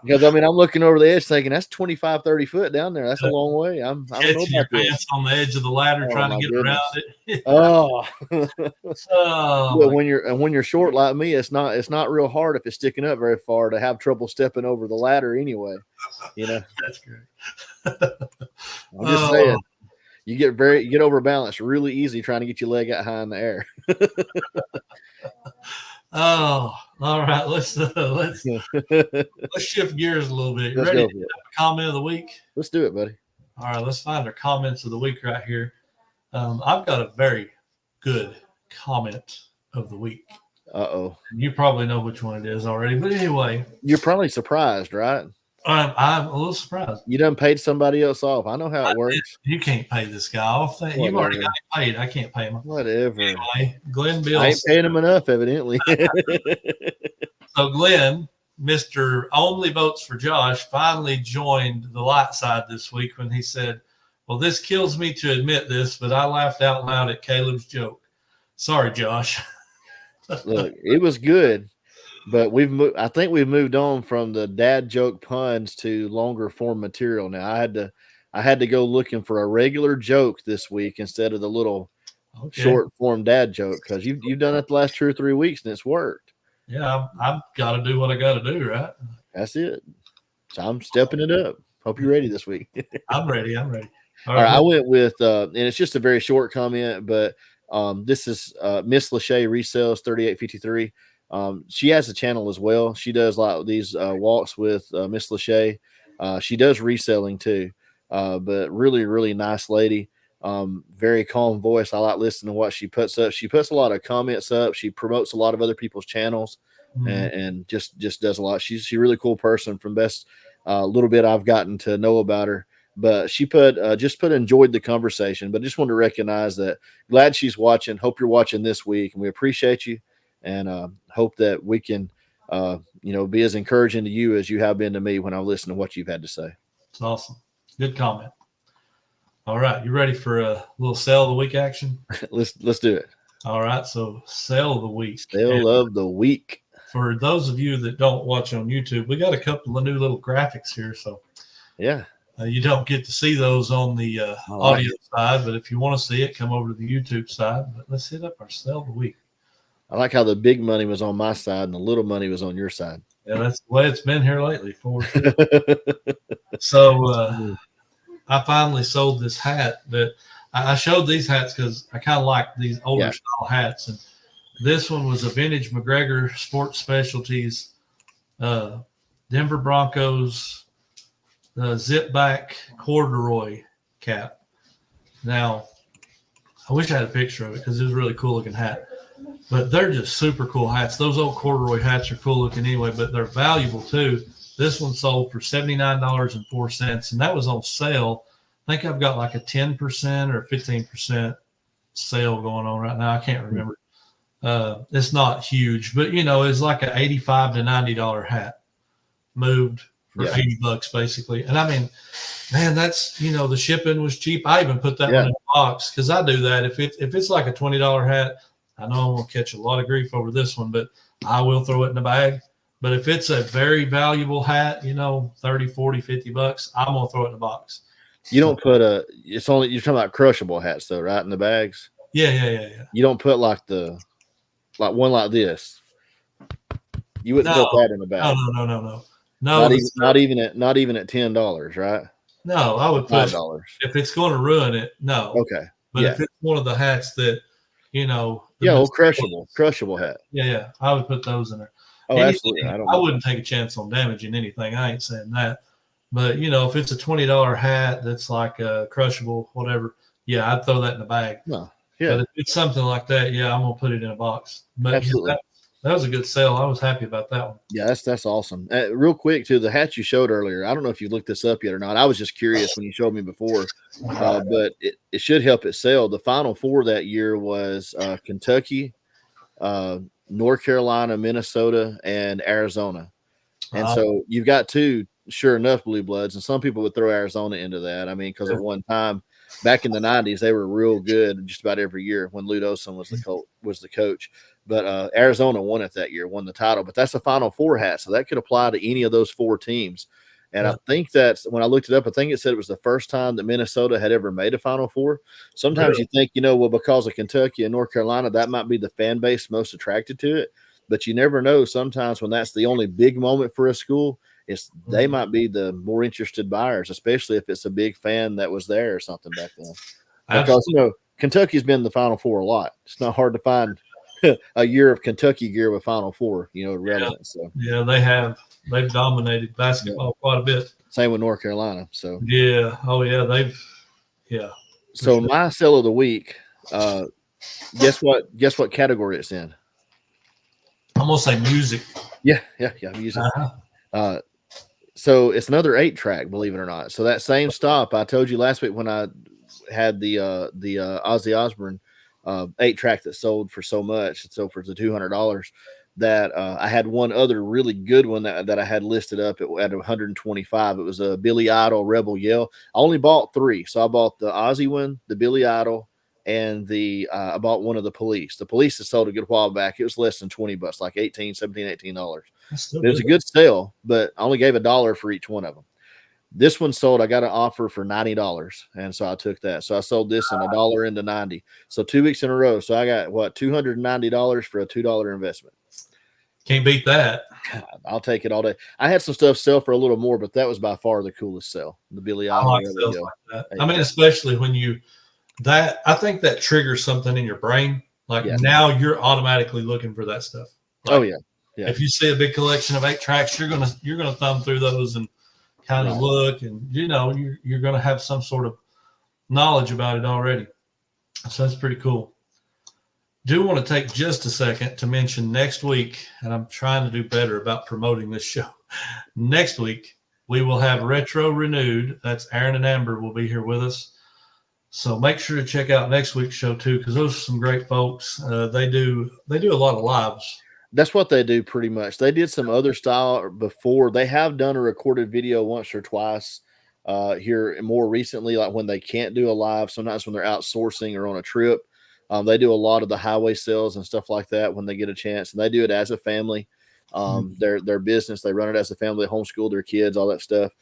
because I'm looking over the edge thinking that's 25, 30 foot down there. That's a long way. I don't know about your this. pants on the edge of the ladder trying to get around it. But when you're short like me, it's not real hard if it's sticking up very far to have trouble stepping over the ladder anyway. That's great. I'm just saying. You get overbalanced really easy trying to get your leg out high in the air. Oh, all right. Let's shift gears a little bit. You ready to have a comment of the week? Let's do it, buddy. All right, let's find our comments of the week right here. I've got a very good comment of the week. Uh-oh. You probably know which one it is already, but anyway. You're probably surprised, right? I'm a little surprised. You done paid somebody else off. I know how it works. You can't pay this guy off. You've already got him paid. I can't pay him. Whatever. Anyway, Glenn Bills. I ain't paying him enough, evidently. So Glenn, Mr. Only Votes for Josh, finally joined the light side this week when he said, well, this kills me to admit this, but I laughed out loud at Caleb's joke. Sorry, Josh. Look, it was good. But I think we've moved on from the dad joke puns to longer form material now. I had to go looking for a regular joke this week instead of the little short form dad joke, because you've done it the last 2 or 3 weeks and it's worked. Yeah, I've got to do what I got to do, right? That's it. So I'm stepping it up. Hope you're ready this week. I'm ready. All right. I went with and it's just a very short comment, but this is Miss Lachey Resells 3853. She has a channel as well. She does like these walks with Miss Lachey. She does reselling too, but really, really nice lady. Very calm voice. I like listening to what she puts up. She puts a lot of comments up. She promotes a lot of other people's channels, and just does a lot. She's a really cool person. From best little bit I've gotten to know about her. But she enjoyed the conversation. But just wanted to recognize that. Glad she's watching. Hope you're watching this week, and we appreciate you. And hope that we can, be as encouraging to you as you have been to me when I listen to what you've had to say. It's awesome. Good comment. All right. You ready for a little sale of the week action? Let's do it. All right. So sale of the week. Sale of the week. For those of you that don't watch on YouTube, we got a couple of new little graphics here. So yeah. You don't get to see those on the audio side, but if you want to see it, come over to the YouTube side. But let's hit up our sale of the week. I like how the big money was on my side and the little money was on your side. Yeah, that's the way it's been here lately. So I finally sold this hat that I showed these hats because I kind of like these older style hats. And this one was a vintage McGregor Sports Specialties, Denver Broncos, zip back corduroy cap. Now, I wish I had a picture of it because it was a really cool looking hat. But they're just super cool hats. Those old corduroy hats are cool looking anyway, but they're valuable too. This one sold for $79.04, and that was on sale. I think I've got like a 10% or 15% sale going on right now. I can't remember. It's not huge, but it's like an $85 to $90 hat moved for $80 basically. And I mean, man, that's the shipping was cheap. I even put that one in a box because I do that. If it's like a $20 hat, I know I'm going to catch a lot of grief over this one, but I will throw it in the bag. But if it's a very valuable hat, $30, $40, $50, I'm going to throw it in the box. You don't put you're talking about crushable hats though, right? In the bags? Yeah. You don't put like one like this. You wouldn't put that in the bag. No. Not even at $10, right? No, I would put $5. If it's going to ruin it, no. Okay. But if it's one of the hats that, crushable hat. Yeah. I would put those in there. Oh, absolutely. I wouldn't take a chance on damaging anything. I ain't saying that. But, if it's a $20 hat that's like a crushable, whatever, I'd throw that in the bag. No. Yeah. But if it's something like that, I'm going to put it in a box. But absolutely. That was a good sale. I was happy about that one. Yeah, that's awesome. Real quick, too, the hat you showed earlier, I don't know if you looked this up yet or not. I was just curious when you showed me before, but it should help it sell. The Final Four that year was Kentucky, North Carolina, Minnesota, and Arizona. And so you've got two, sure enough, blue bloods, and some people would throw Arizona into that. I mean, because at one time, back in the 90s, they were real good just about every year when Lute Olson was the coach. But Arizona won it that year, won the title. But that's a Final Four hat, so that could apply to any of those four teams. And I think that's when I looked it up, I think it said it was the first time that Minnesota had ever made a Final Four. Sometimes you think, because of Kentucky and North Carolina, that might be the fan base most attracted to it. But you never know. Sometimes when that's the only big moment for a school, they might be the more interested buyers, especially if it's a big fan that was there or something back then. Because Kentucky's been in the Final Four a lot. It's not hard to find a year of Kentucky gear with Final Four, relevant. So they've dominated basketball quite a bit. Same with North Carolina. So yeah, So sure. my sell of the week, guess what category it's in? I'm gonna say music. Yeah, music. So it's another 8-track, believe it or not. So that same stop I told you last week when I had the Ozzy Osbourne 8-track that sold for so much, it sold for the $200. That I had one other really good one that I had listed up at 125. It was a Billy Idol Rebel Yell. I only bought 3, so I bought the Ozzy one, the Billy Idol, and I bought one of the Police. The Police has sold a good while back. It was less than $20, like $18 it was a good sale, but I only gave $1 for each one of them. This one sold. I got an offer for $90, and so I took that. So I sold this and $1 into 90. So 2 weeks in a row. So I got $290 for a $2 investment. Can't beat that. God, I'll take it all day. I had some stuff sell for a little more, but that was by far the coolest sell. The Billy Idol. I like sales like that. I mean, especially when I think that triggers something in your brain. Like now you're automatically looking for that stuff. Like, yeah. If you see a big collection of 8 tracks, you're gonna thumb through those and kind of look, and you're gonna have some sort of knowledge about it already. So that's pretty cool. Do want to take just a second to mention next week, and I'm trying to do better about promoting this show. Next week we will have Retro Renewed. That's Aaron and Amber will be here with us. So make sure to check out next week's show too, because those are some great folks. They do a lot of lives. That's what they do pretty much. They did some other style before. They have done a recorded video once or twice here more recently, like when they can't do a live, sometimes when they're outsourcing or on a trip. They do a lot of the highway sales and stuff like that when they get a chance, and they do it as a family. Their business, they run it as a family, they homeschool their kids, all that stuff.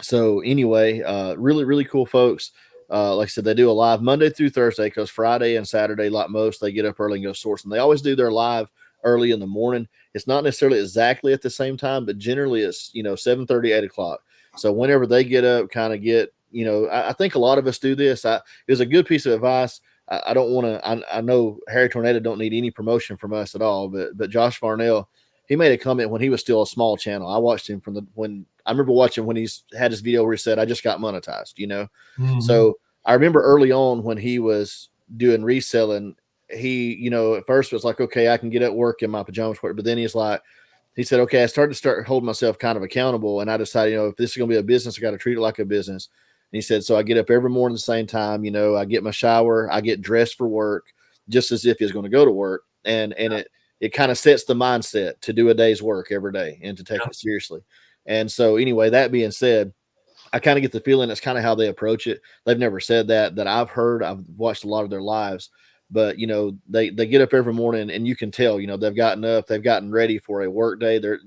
So anyway, really, really cool folks. Like I said, they do a live Monday through Thursday because Friday and Saturday, like most, they get up early and go source. And they always do their live early in the morning. It's not necessarily exactly at the same time, but generally it's, 7:30, 8 o'clock. So whenever they get up, kind of get, I think a lot of us do this. It was a good piece of advice. I don't want to, I know Harry Tornado don't need any promotion from us at all, but Josh Farnell, he made a comment when he was still a small channel. I watched him I remember watching when he's had his video where he said, I just got monetized, Mm-hmm. So I remember early on when he was doing reselling, he, at first was like, okay, I can get at work in my pajamas, but then he said, okay, I started holding myself kind of accountable. And I decided, if this is going to be a business, I got to treat it like a business. And he said, so I get up every morning at the same time, I get my shower, I get dressed for work just as if he's going to go to work. And it kind of sets the mindset to do a day's work every day and to take it seriously. And so anyway, that being said, I kind of get the feeling that's kind of how they approach it. They've never said that I've heard. I've watched a lot of their lives, but they get up every morning and you can tell, they've gotten up, they've gotten ready for a work day. They're,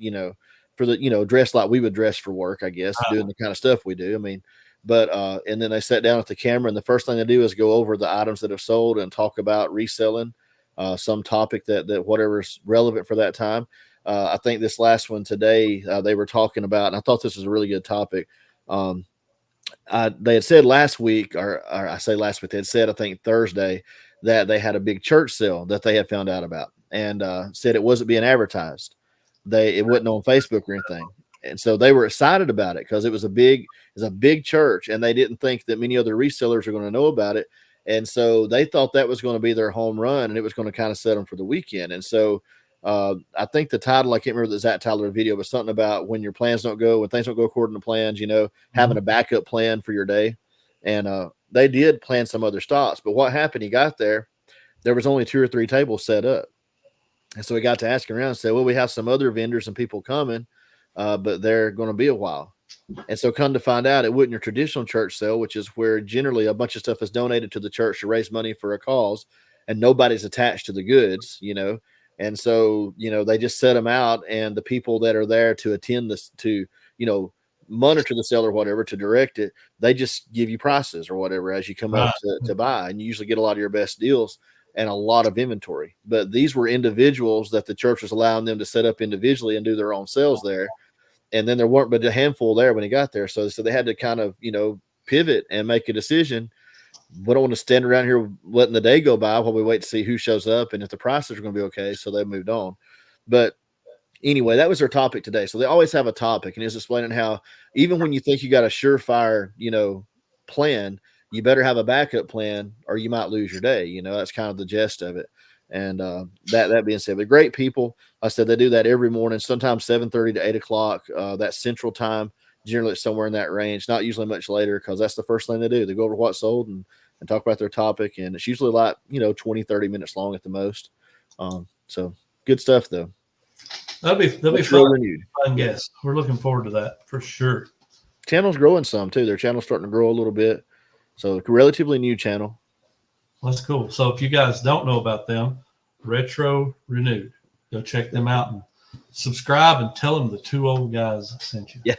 for the, dressed like we would dress for work, I guess, doing the kind of stuff we do. I mean, but, and then they sat down at the camera and the first thing they do is go over the items that have sold and talk about reselling, some topic that whatever's relevant for that time. I think this last one today, they were talking about, and I thought this was a really good topic. They had said last week, or I say last week, they had said, I think Thursday, that they had a big church sale that they had found out about, and said it wasn't being advertised. It wasn't on Facebook or anything. And so they were excited about it because it was a big church, and they didn't think that many other resellers are going to know about it. And so they thought that was going to be their home run, and it was going to kind of set them for the weekend. And so I think the title, I can't remember the exact title of the video, but something about when your plans don't go, when things don't go according to plans, having a backup plan for your day. And they did plan some other stops, but what happened, he got there was only 2 or 3 tables set up. And so he got to asking around and said, well, we have some other vendors and people coming, but they're going to be a while. And so come to find out, it wasn't your traditional church sale, which is where generally a bunch of stuff is donated to the church to raise money for a cause, and nobody's attached to the goods, And so, they just set them out, and the people that are there to attend this, to, monitor the sale or whatever, to direct it, they just give you prices or whatever as you come up to buy. And you usually get a lot of your best deals and a lot of inventory. But these were individuals that the church was allowing them to set up individually and do their own sales there. And then there weren't but a handful there when he got there. So they had to kind of, pivot and make a decision. we don't want to stand around here letting the day go by while we wait to see who shows up and if the prices are going to be okay. So they moved on. But anyway, that was their topic today. So they always have a topic, and it's explaining how even when you think you got a surefire, plan, you better have a backup plan or you might lose your day. That's kind of the gist of it. And that being said, but great people. I said they do that every morning, sometimes 7:30 to 8 o'clock. That central time, generally it's somewhere in that range, not usually much later, because that's the first thing they do. They go over what's sold and talk about their topic. And it's usually like, 20, 30 minutes long at the most. So good stuff though. They'll be fun. Fun guests. We're looking forward to that for sure. Channel's growing some too. Their channel's starting to grow a little bit. So relatively new channel. That's cool. So if you guys don't know about them, Retro Renewed, go check them out and subscribe and tell them the two old guys sent you. Yeah.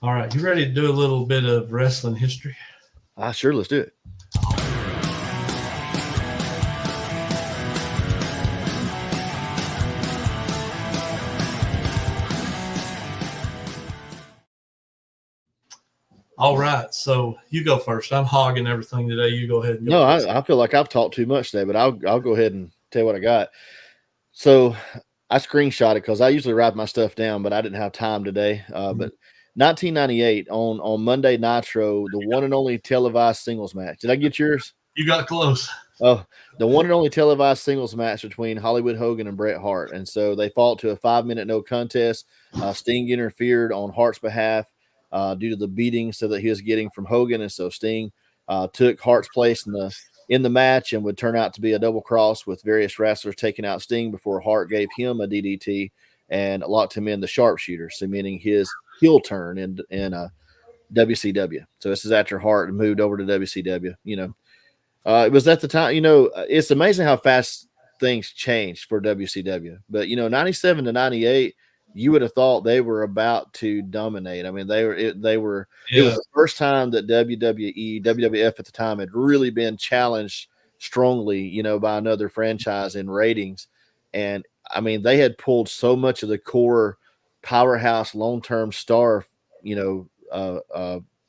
All right. You ready to do a little bit of wrestling history? Sure. Let's do it. All right, so you go first. I'm hogging everything today. You go ahead and go. No, I feel like I've talked too much today, but I'll go ahead and tell you what I got. So I screenshot it because I usually write my stuff down, but I didn't have time today. But 1998 on Monday Nitro, the one and only televised singles match. Did I get yours? You got close. Oh, the one and only televised singles match between Hollywood Hogan and Bret Hart. And so they fought to a 5-minute no contest. Sting interfered on Hart's behalf due to the beating that he was getting from Hogan. And so Sting took Hart's place in the match and would turn out to be a double cross with various wrestlers taking out Sting before Hart gave him a DDT and locked him in the sharpshooter, so meaning his heel turn in WCW. So this is after Hart moved over to WCW. It was at the time, it's amazing how fast things changed for WCW. But, 97 to 98, you would have thought they were about to dominate. I mean, it was the first time that WWF at the time had really been challenged strongly, by another franchise in ratings. And I mean, they had pulled so much of the core powerhouse long-term star,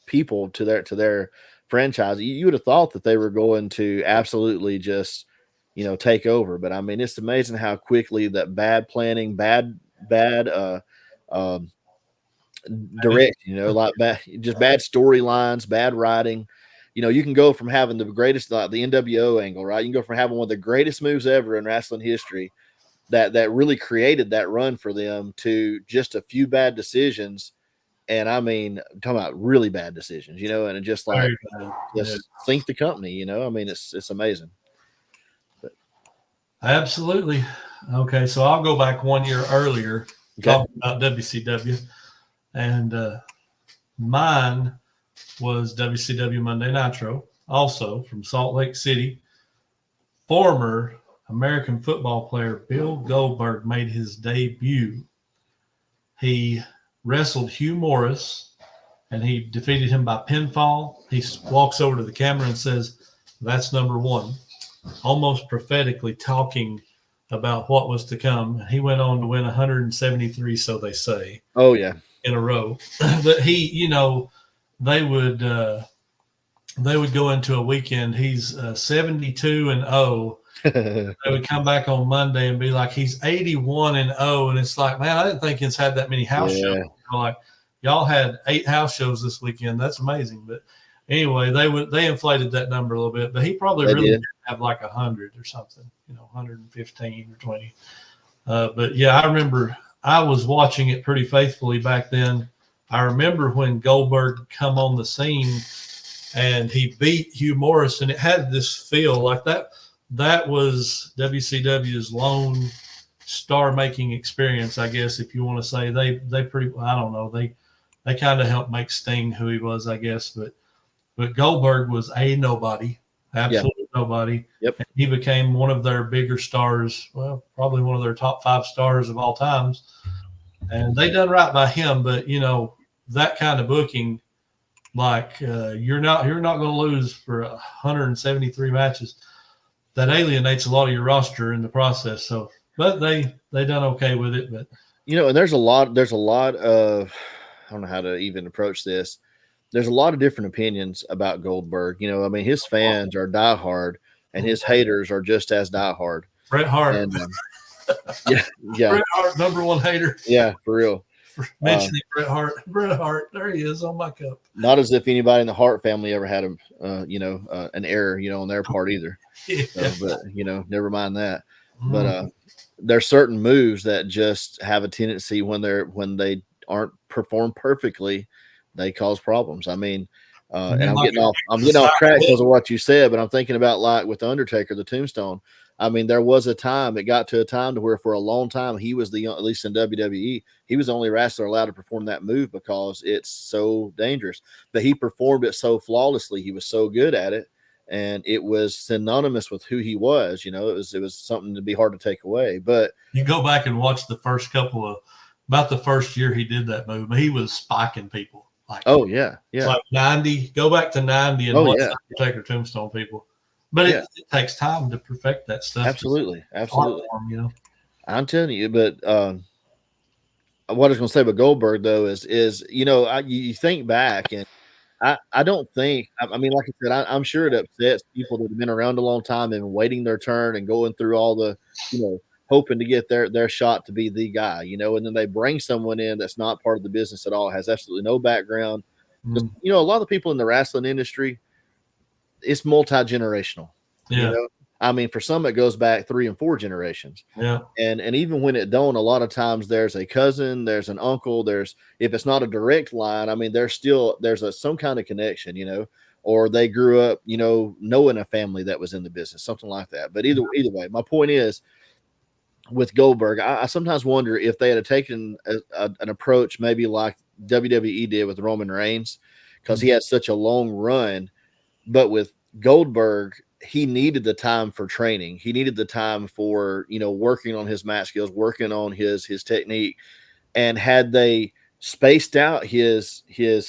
people to their franchise. You would have thought that they were going to absolutely just, take over. But I mean, it's amazing how quickly that bad planning, bad direction, like bad storylines, bad writing. You can go from having the greatest, the NWO angle, right? You can go from having one of the greatest moves ever in wrestling history that really created that run for them to just a few bad decisions. And I mean, I'm talking about really bad decisions, and it just like sink the company, I mean, it's amazing. But. Absolutely. Okay. So I'll go back 1 year earlier, talking about WCW, and mine was WCW Monday Nitro, also from Salt Lake City. Former American football player Bill Goldberg made his debut. He wrestled Hugh Morris, and he defeated him by pinfall. He walks over to the camera and says, "That's number one," almost prophetically talking about what was to come. He went on to win 173, so they say. Oh, yeah. In a row. But he, they would go into a weekend. He's 72-0. They would come back on Monday and be like, he's 81-0. And it's like, man, I didn't think he's had that many house shows. Like, y'all had 8 house shows this weekend. That's amazing. But anyway, they inflated that number a little bit. But he probably did have like 100 or something, 115 or 20. But yeah, I remember I was watching it pretty faithfully back then. I remember when Goldberg come on the scene and he beat Hugh Morris, and it had this feel like that. That was WCW's lone star-making experience, I guess, if you want to say. They pretty, I don't know, they kind of helped make Sting who he was, I guess. But Goldberg was a nobody, absolutely nobody. Yep. And he became one of their bigger stars, well, probably one of their top 5 stars of all times. And they done right by him, but that kind of booking, like you're not going to lose for 173 matches. That alienates a lot of your roster in the process. So, but they done okay with it. But and there's a lot of, I don't know how to even approach this. there's a lot of different opinions about Goldberg. You know, I mean, his fans are diehard, and his haters are just as diehard. Bret Hart. And, yeah. Bret Hart, #1 hater. Yeah, for real. Mentioning Bret Hart. Bret Hart, there he is on my cup. Not as if anybody in the Hart family ever had an error, on their part either. Yeah. But never mind that. But there's certain moves that just have a tendency when they aren't performed perfectly, they cause problems. I mean, and I'm getting off track because of what you said, but I'm thinking about like with the Undertaker, the Tombstone. I mean, there was a time, it got to a time to where for a long time he was at least in WWE, he was the only wrestler allowed to perform that move because it's so dangerous. But he performed it so flawlessly, he was so good at it, and it was synonymous with who he was. It was something to be hard to take away. But you go back and watch the first about the first year he did that move, he was spiking people. Like, like 90. Go back to 90 and watch Undertaker Tombstone people. But it takes time to perfect that stuff. Absolutely. Form, I'm telling you, but what I was going to say about Goldberg though is you think back, and I don't think, I mean, like I said, I'm sure it upsets people that have been around a long time and waiting their turn and going through all the, hoping to get their shot to be the guy, and then they bring someone in that's not part of the business at all, has absolutely no background. A lot of the people in the wrestling industry, it's multi-generational. Yeah. I mean, for some, it goes back 3 and 4 generations. Yeah. And even when it don't, a lot of times there's a cousin, there's an uncle, if it's not a direct line, I mean, there's some kind of connection, or they grew up, knowing a family that was in the business, something like that. But either way, my point is with Goldberg, I sometimes wonder if they had taken an approach maybe like WWE did with Roman Reigns, because he had such a long run. But with Goldberg, he needed the time for training. He needed the time for, working on his match skills, working on his technique. And had they spaced out his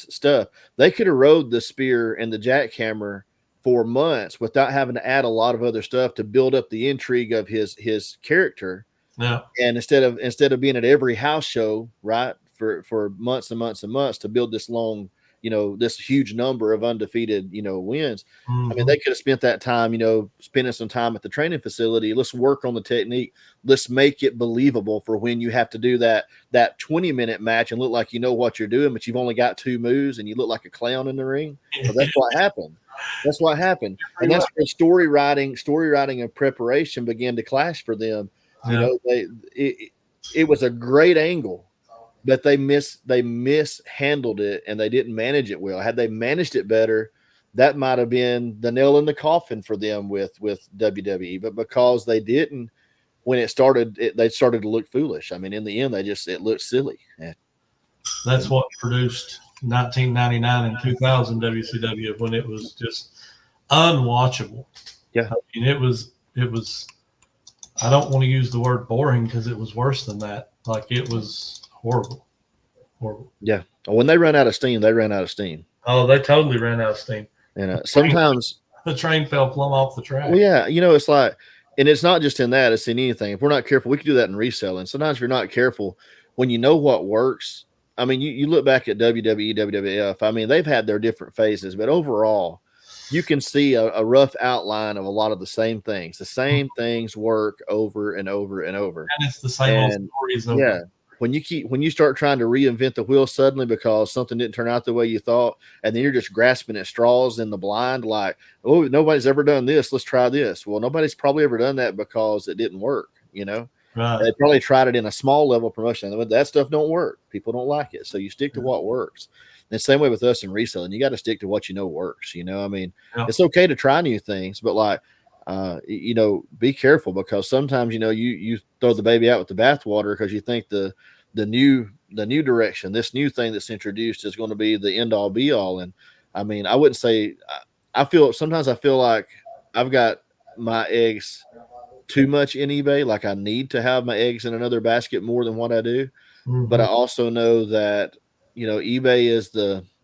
stuff, they could have rode the spear and the jackhammer for months without having to add a lot of other stuff to build up the intrigue of his character. Yeah. And instead of being at every house show, right, for months and months and months to build this long, this huge number of undefeated, wins. I mean, they could have spent that time, spending some time at the training facility. Let's work on the technique. Let's make it believable for when you have to do that 20-minute match and look like you know what you're doing, but you've only got 2 moves and you look like a clown in the ring. So that's what happened. That's what happened. And that's where story writing and preparation began to clash for them. Yeah. It was a great angle, but they mishandled it and they didn't manage it well. Had they managed it better, that might have been the nail in the coffin for them with WWE. But because they didn't, when it started, they started to look foolish. I mean, in the end, it looked silly. Yeah. That's what produced 1999 and 2000 WCW, when it was just unwatchable. Yeah. I mean, it was. I don't want to use the word boring because it was worse than that. Like, it was horrible. Yeah. When they ran out of steam, they ran out of steam. Oh, they totally ran out of steam. And sometimes the train fell plumb off the track. Well, yeah, it's like, and it's not just in that, it's in anything. If we're not careful, we can do that in reselling. Sometimes if you're not careful, when you know what works, I mean, you look back at WWE, WWF, I mean, they've had their different phases, but overall, you can see a rough outline of a lot of the same things. The same things work over and over and over. And it's the same old stories over. Yeah. When you start trying to reinvent the wheel suddenly because something didn't turn out the way you thought, and then you're just grasping at straws in the blind, like, oh, nobody's ever done this, let's try this. Well, nobody's probably ever done that because it didn't work, Right. They probably tried it in a small level promotion. That stuff don't work. People don't like it. So you stick to what works. And the same way with us in reselling, you got to stick to what works. I mean, It's okay to try new things, but like, be careful, because sometimes, you throw the baby out with the bathwater because you think the new direction, this new thing that's introduced is going to be the end all be all. And I mean, I wouldn't say, sometimes I feel like I've got my eggs too much in eBay. Like, I need to have my eggs in another basket more than what I do. Mm-hmm. But I also know that, eBay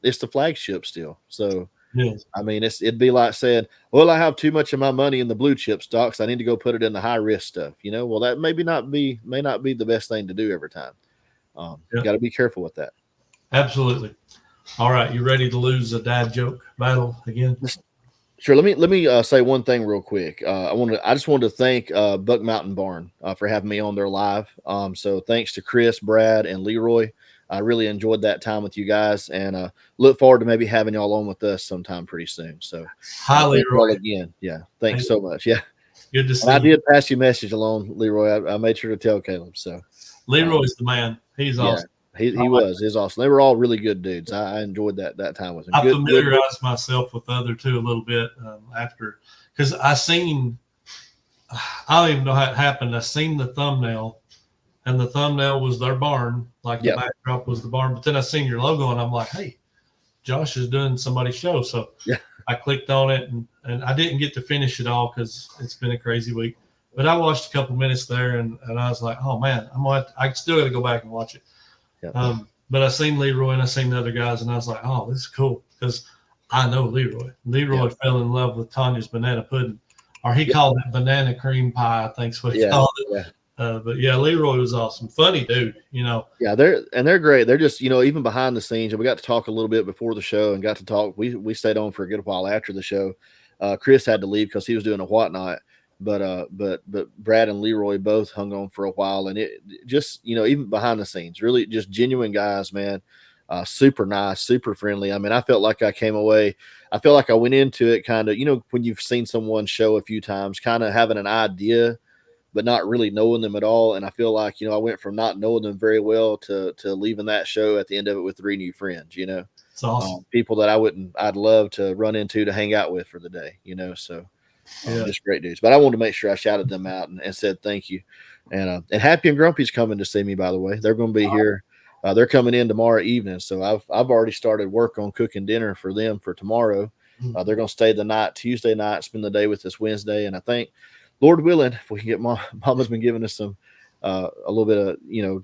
it's the flagship still. So, yes. I mean, it'd be like saying, well, I have too much of my money in the blue chip stocks, I need to go put it in the high risk stuff. Well, that may not be the best thing to do every time. Got to be careful with that. Absolutely. All right, you ready to lose a dad joke battle again? Sure. Let me say one thing real quick. I just wanted to thank Buck Mountain Barn for having me on their live. So thanks to Chris, Brad, and Leroy. I really enjoyed that time with you guys, and look forward to maybe having y'all on with us sometime pretty soon. So hi, Leroy. Again. Yeah. Thanks so much. Yeah. Good to see you. I did pass you a message along, Leroy. I made sure to tell Caleb. So Leroy's the man. He's awesome. He was. He's awesome. They were all really good dudes. I enjoyed that time with him. I familiarized myself with the other two a little bit after, because I don't even know how it happened. I seen the thumbnail, and the thumbnail was their barn, like the backdrop was the barn. But then I seen your logo, and I'm like, hey, Josh is doing somebody's show. So I clicked on it, and I didn't get to finish it all because it's been a crazy week. But I watched a couple minutes there, and I was like, oh man, I still got to go back and watch it. Yeah. But I seen Leroy and I seen the other guys, and I was like, oh, this is cool because I know Leroy. Leroy fell in love with Tanya's banana pudding, or he called it banana cream pie, I think's what he called it. Yeah. But yeah, Leroy was awesome. Funny dude, Yeah, they're great. They're just, even behind the scenes, and we got to talk a little bit before the show and got to talk. We stayed on for a good while after the show. Chris had to leave because he was doing a whatnot. But Brad and Leroy both hung on for a while, and it just, even behind the scenes, really just genuine guys, man. Super nice, super friendly. I mean, I felt like I came away. I felt like I went into it kind of, when you've seen someone show a few times, kind of having an idea, but not really knowing them at all. And I feel like, I went from not knowing them very well to leaving that show at the end of it with 3 new friends, It's awesome. People that I'd love to run into to hang out with for the day, so. Just great dudes. But I wanted to make sure I shouted them out and said thank you. And Happy and Grumpy's coming to see me, by the way. They're going to be here. They're coming in tomorrow evening. So I've already started work on cooking dinner for them for tomorrow. They're going to stay the night, Tuesday night, spend the day with us Wednesday. And I think, Lord willing, if we can get Mama's been giving us some a little bit of,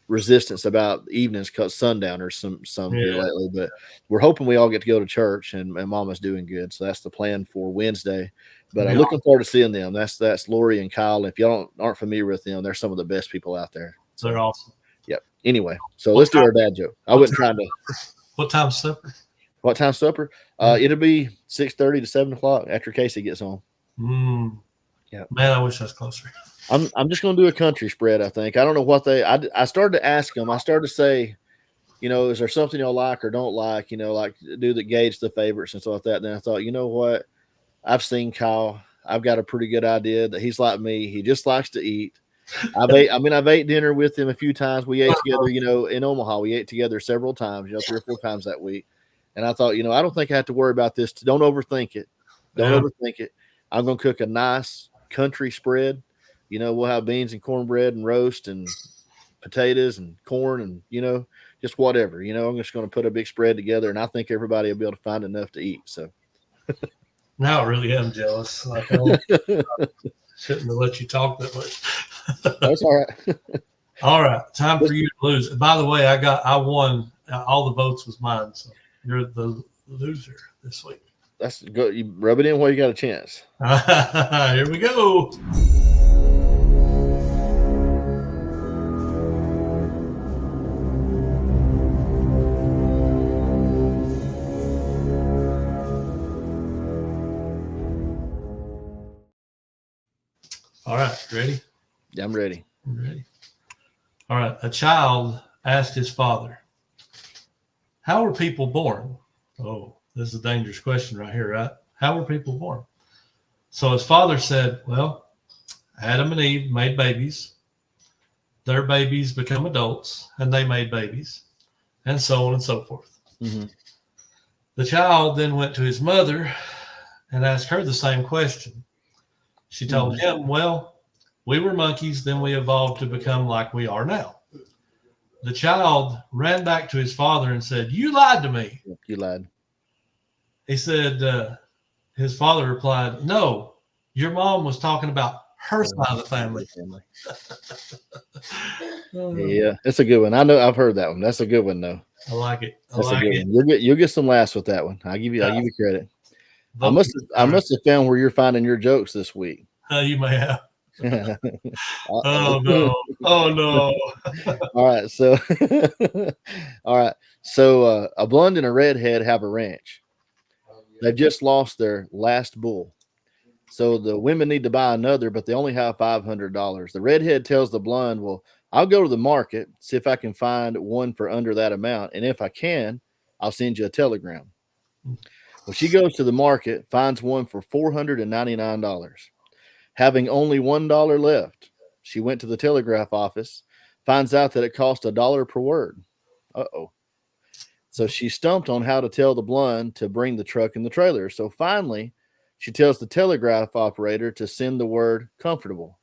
resistance about evenings because sundown or some here lately, but we're hoping we all get to go to church and Mama's doing good. So that's the plan for Wednesday. But I'm looking forward to seeing them. That's Lori and Kyle. If y'all aren't familiar with them, they're some of the best people out there. So they're awesome. Yep. Anyway, so let's do our dad joke. I wasn't trying to. What time's supper? What time's supper? It'll be 6:30 to 7 o'clock after Casey gets home. Yeah. Man, I wish I was closer. I'm just going to do a country spread, I think. I don't know what I started to ask them. I started to say, is there something y'all like or don't like, like do that gauge the favorites and stuff like that. Then I thought, you know what? I've seen Kyle. I've got a pretty good idea that he's like me. He just likes to eat. I've ate dinner with him a few times. We ate together, in Omaha. We ate together several times, 3 or 4 times that week. And I thought, I don't think I have to worry about this. Don't overthink it. Overthink it. I'm going to cook a nice country spread. We'll have beans and cornbread and roast and potatoes and corn and, just whatever. I'm just going to put a big spread together, and I think everybody will be able to find enough to eat. So now I really am jealous. Like I shouldn't have let you talk that much. That's all right. All right. Time for you to lose. By the way, I won. All the votes was mine. So you're the loser this week. That's good. You rub it in while you got a chance. Here we go. All right, ready? Yeah, I'm ready. All right. A child asked his father, how were people born? Oh, this is a dangerous question right here, right? How were people born? So his father said, well, Adam and Eve made babies. Their babies become adults, and they made babies, and so on and so forth. Mm-hmm. The child then went to his mother and asked her the same question. She told him, well, we were monkeys, then we evolved to become like we are now. The child ran back to his father and said, you lied to me. You lied. He said, his father replied, no, your mom was talking about her side of the family. Yeah, it's a good one. I know I've heard that one. That's a good one, though. I like it. That's a good one. You'll get some laughs with that one. I'll give you credit. I must have found where you're finding your jokes this week. You may have. Oh no! Oh no! All right, so a blonde and a redhead have a ranch. They've just lost their last bull, so the women need to buy another, but they only have $500. The redhead tells the blonde, "Well, I'll go to the market, see if I can find one for under that amount, and if I can, I'll send you a telegram." Well, she goes to the market, finds one for $499. Having only $1 left, she went to the telegraph office, finds out that it cost $1 per word. Uh-oh. So she stumped on how to tell the blonde to bring the truck and the trailer. So finally, she tells the telegraph operator to send the word comfortable.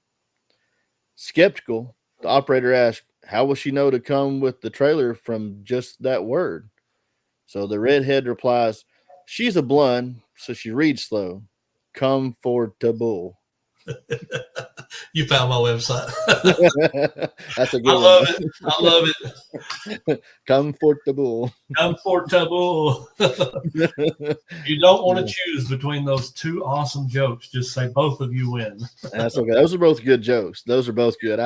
Skeptical, the operator asks, how will she know to come with the trailer from just that word? So the redhead replies, she's a blonde, so she reads slow. Comfortable. You found my website. That's a good one. I love it. Comfortable. Comfortable. You don't want to choose between those two awesome jokes. Just say both of you win. That's okay. Those are both good jokes. Those are both good.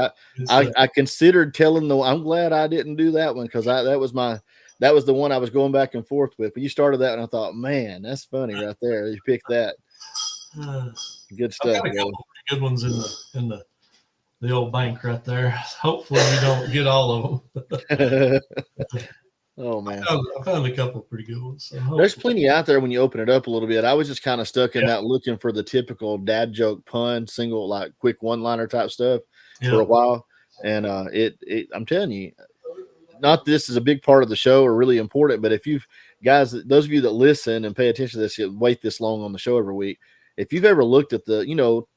I considered telling I'm glad I didn't do that one because that was the one I was going back and forth with. But you started that and I thought, man, that's funny right there. You picked that. Good stuff. I've got a couple of good ones in the old bank right there. Hopefully you don't get all of them. Oh man, I found a couple of pretty good ones. So there's plenty out there when you open it up a little bit. I was just kind of stuck in that looking for the typical dad joke pun, single like quick one-liner type stuff for a while. And I'm telling you, not this is a big part of the show or really important, but if you've guys, those of you that listen and pay attention to this, you wait this long on the show every week. If you've ever looked at the,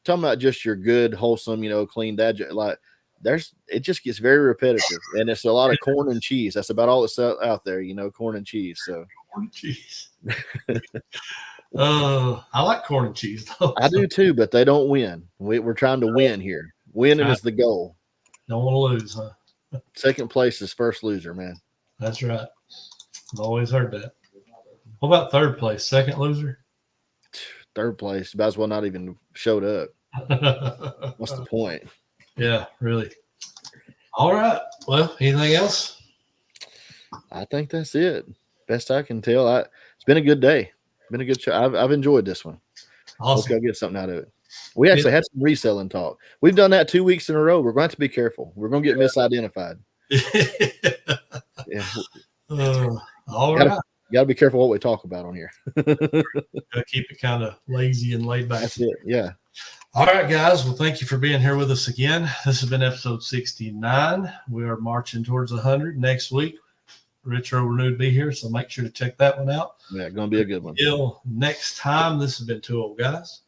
talking about just your good, wholesome, clean dad joke, like it just gets very repetitive and it's a lot of corn and cheese. That's about all that's out there, corn and cheese. So corn and cheese. I like corn and cheese though. I do too, but they don't win. We're trying to win here. Winning is the goal. Don't want to lose, huh? Second place is first loser, man. That's right. I've always heard that. What about third place? Second loser? Third place. Might as well not even showed up. What's the point? Yeah, really. All right. Well, anything else? I think that's it. Best I can tell. It's been a good day. Been a good show. I've enjoyed this one. Awesome. Hope y'all get something out of it. We actually had some reselling talk. We've done that 2 weeks in a row. We're going to have to be careful. We're going to get misidentified. Yeah. All right. Got to be careful what we talk about on here. Got to keep it kind of lazy and laid back. That's it. Yeah. All right, guys. Well, thank you for being here with us again. This has been episode 69. We are marching towards 100 next week. Retro Renewed be here, so make sure to check that one out. Yeah, going to be a good one. Until next time, this has been Two Old Guys.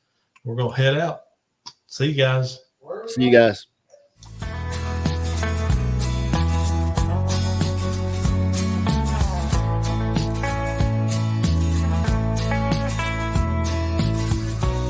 We're going to head out. See you guys. See you guys.